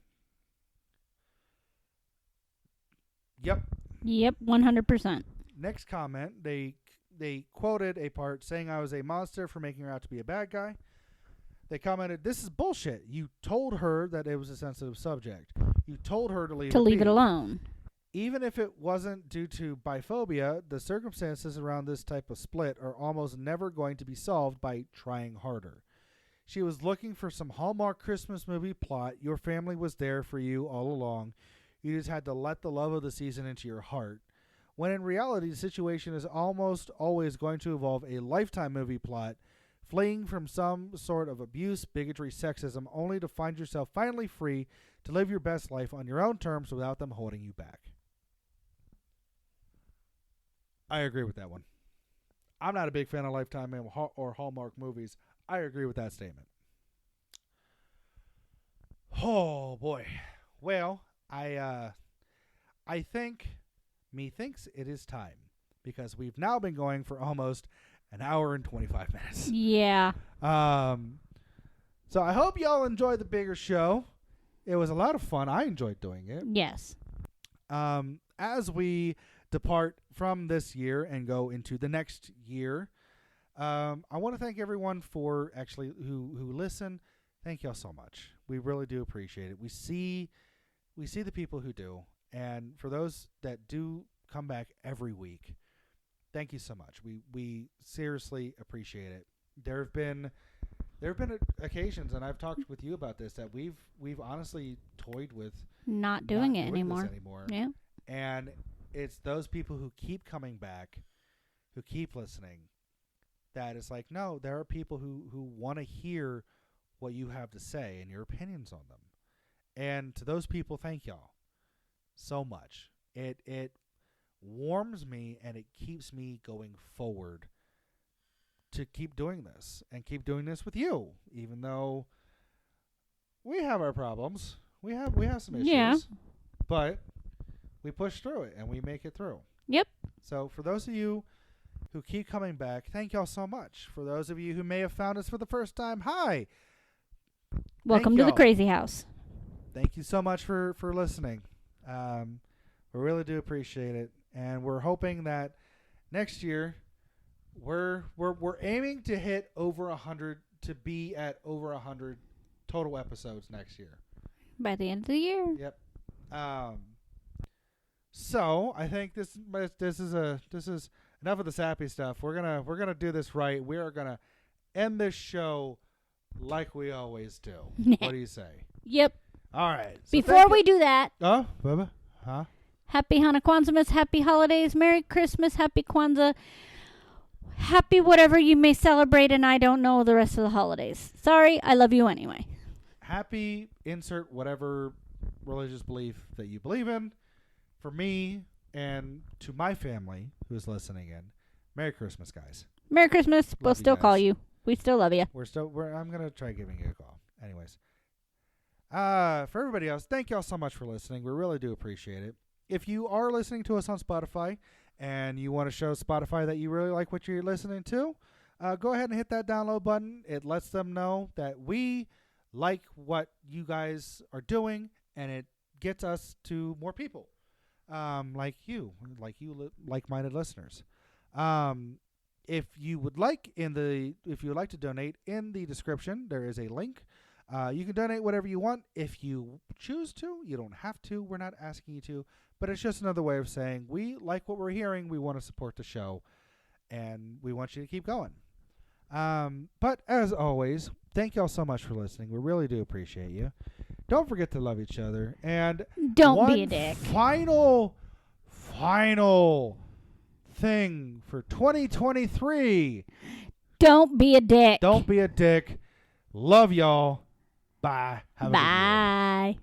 Yep. Yep, 100%. Next comment, they quoted a part saying I was a monster for making her out to be a bad guy. They commented, this is bullshit. You told her that it was a sensitive subject. You told her to leave it alone. Even if it wasn't due to biphobia, the circumstances around this type of split are almost never going to be solved by trying harder. She was looking for some Hallmark Christmas movie plot. Your family was there for you all along. You just had to let the love of the season into your heart. When in reality, the situation is almost always going to involve a Lifetime movie plot, fleeing from some sort of abuse, bigotry, sexism, only to find yourself finally free to live your best life on your own terms without them holding you back. I agree with that one. I'm not a big fan of Lifetime or Hallmark movies. I agree with that statement. Oh, boy. Well, I think methinks it is time, because we've now been going for almost an hour and 25 minutes. Yeah. So I hope y'all enjoyed the bigger show. It was a lot of fun. I enjoyed doing it. Yes. As we depart from this year and go into the next year, I want to thank everyone for actually who listen. Thank y'all so much. We really do appreciate it. We see the people who do, and for those that do come back every week, thank you so much. We seriously appreciate it. There have been there have been occasions, and I've talked with you about this, that we've honestly toyed with Not doing it this anymore. anymore. Yeah. And it's those people who keep coming back, who keep listening, that it's like, no, there are people who want to hear what you have to say and your opinions on them. And to those people, thank y'all so much. It warms me and it keeps me going forward to keep doing this and keep doing this with you, even though we have our problems. We have some issues. Yeah. But we push through it and we make it through. Yep. So for those of you who keep coming back, thank y'all so much. For those of you who may have found us for the first time, hi. Welcome to the y'all. Crazy House. Thank you so much for listening. We really do appreciate it, and we're hoping that next year we're aiming to hit over 100, to be at over 100 total episodes next year. By the end of the year. Yep. So I think this is enough of the sappy stuff. We're gonna do this right. We are gonna end this show like we always do. What do you say? Yep. All right. So Before we do that, oh, Bubba, huh? Happy Hanukkah, Happy Holidays, Merry Christmas, Happy Kwanzaa, Happy whatever you may celebrate, and I don't know the rest of the holidays. Sorry, I love you anyway. Happy insert whatever religious belief that you believe in. For me and to my family who is listening in, Merry Christmas, guys. Merry Christmas. We'll Love you still call guys. you. We still love you. I'm gonna try giving you a call. Anyways, for everybody else, thank y'all so much for listening. We really do appreciate it. If you are listening to us on Spotify and you want to show Spotify that you really like what you're listening to, go ahead and hit that download button. It lets them know that we like what you guys are doing, and it gets us to more people, like you, like-minded listeners. If you would like to donate, in the description there is a link. You can donate whatever you want if you choose to. You don't have to. We're not asking you to, but it's just another way of saying we like what we're hearing. We want to support the show, and we want you to keep going. But as always, thank y'all so much for listening. We really do appreciate you. Don't forget to love each other. And Don't be a dick. Final thing for 2023. Don't be a dick. Don't be a dick. Love y'all. Bye. Have a good year. Bye.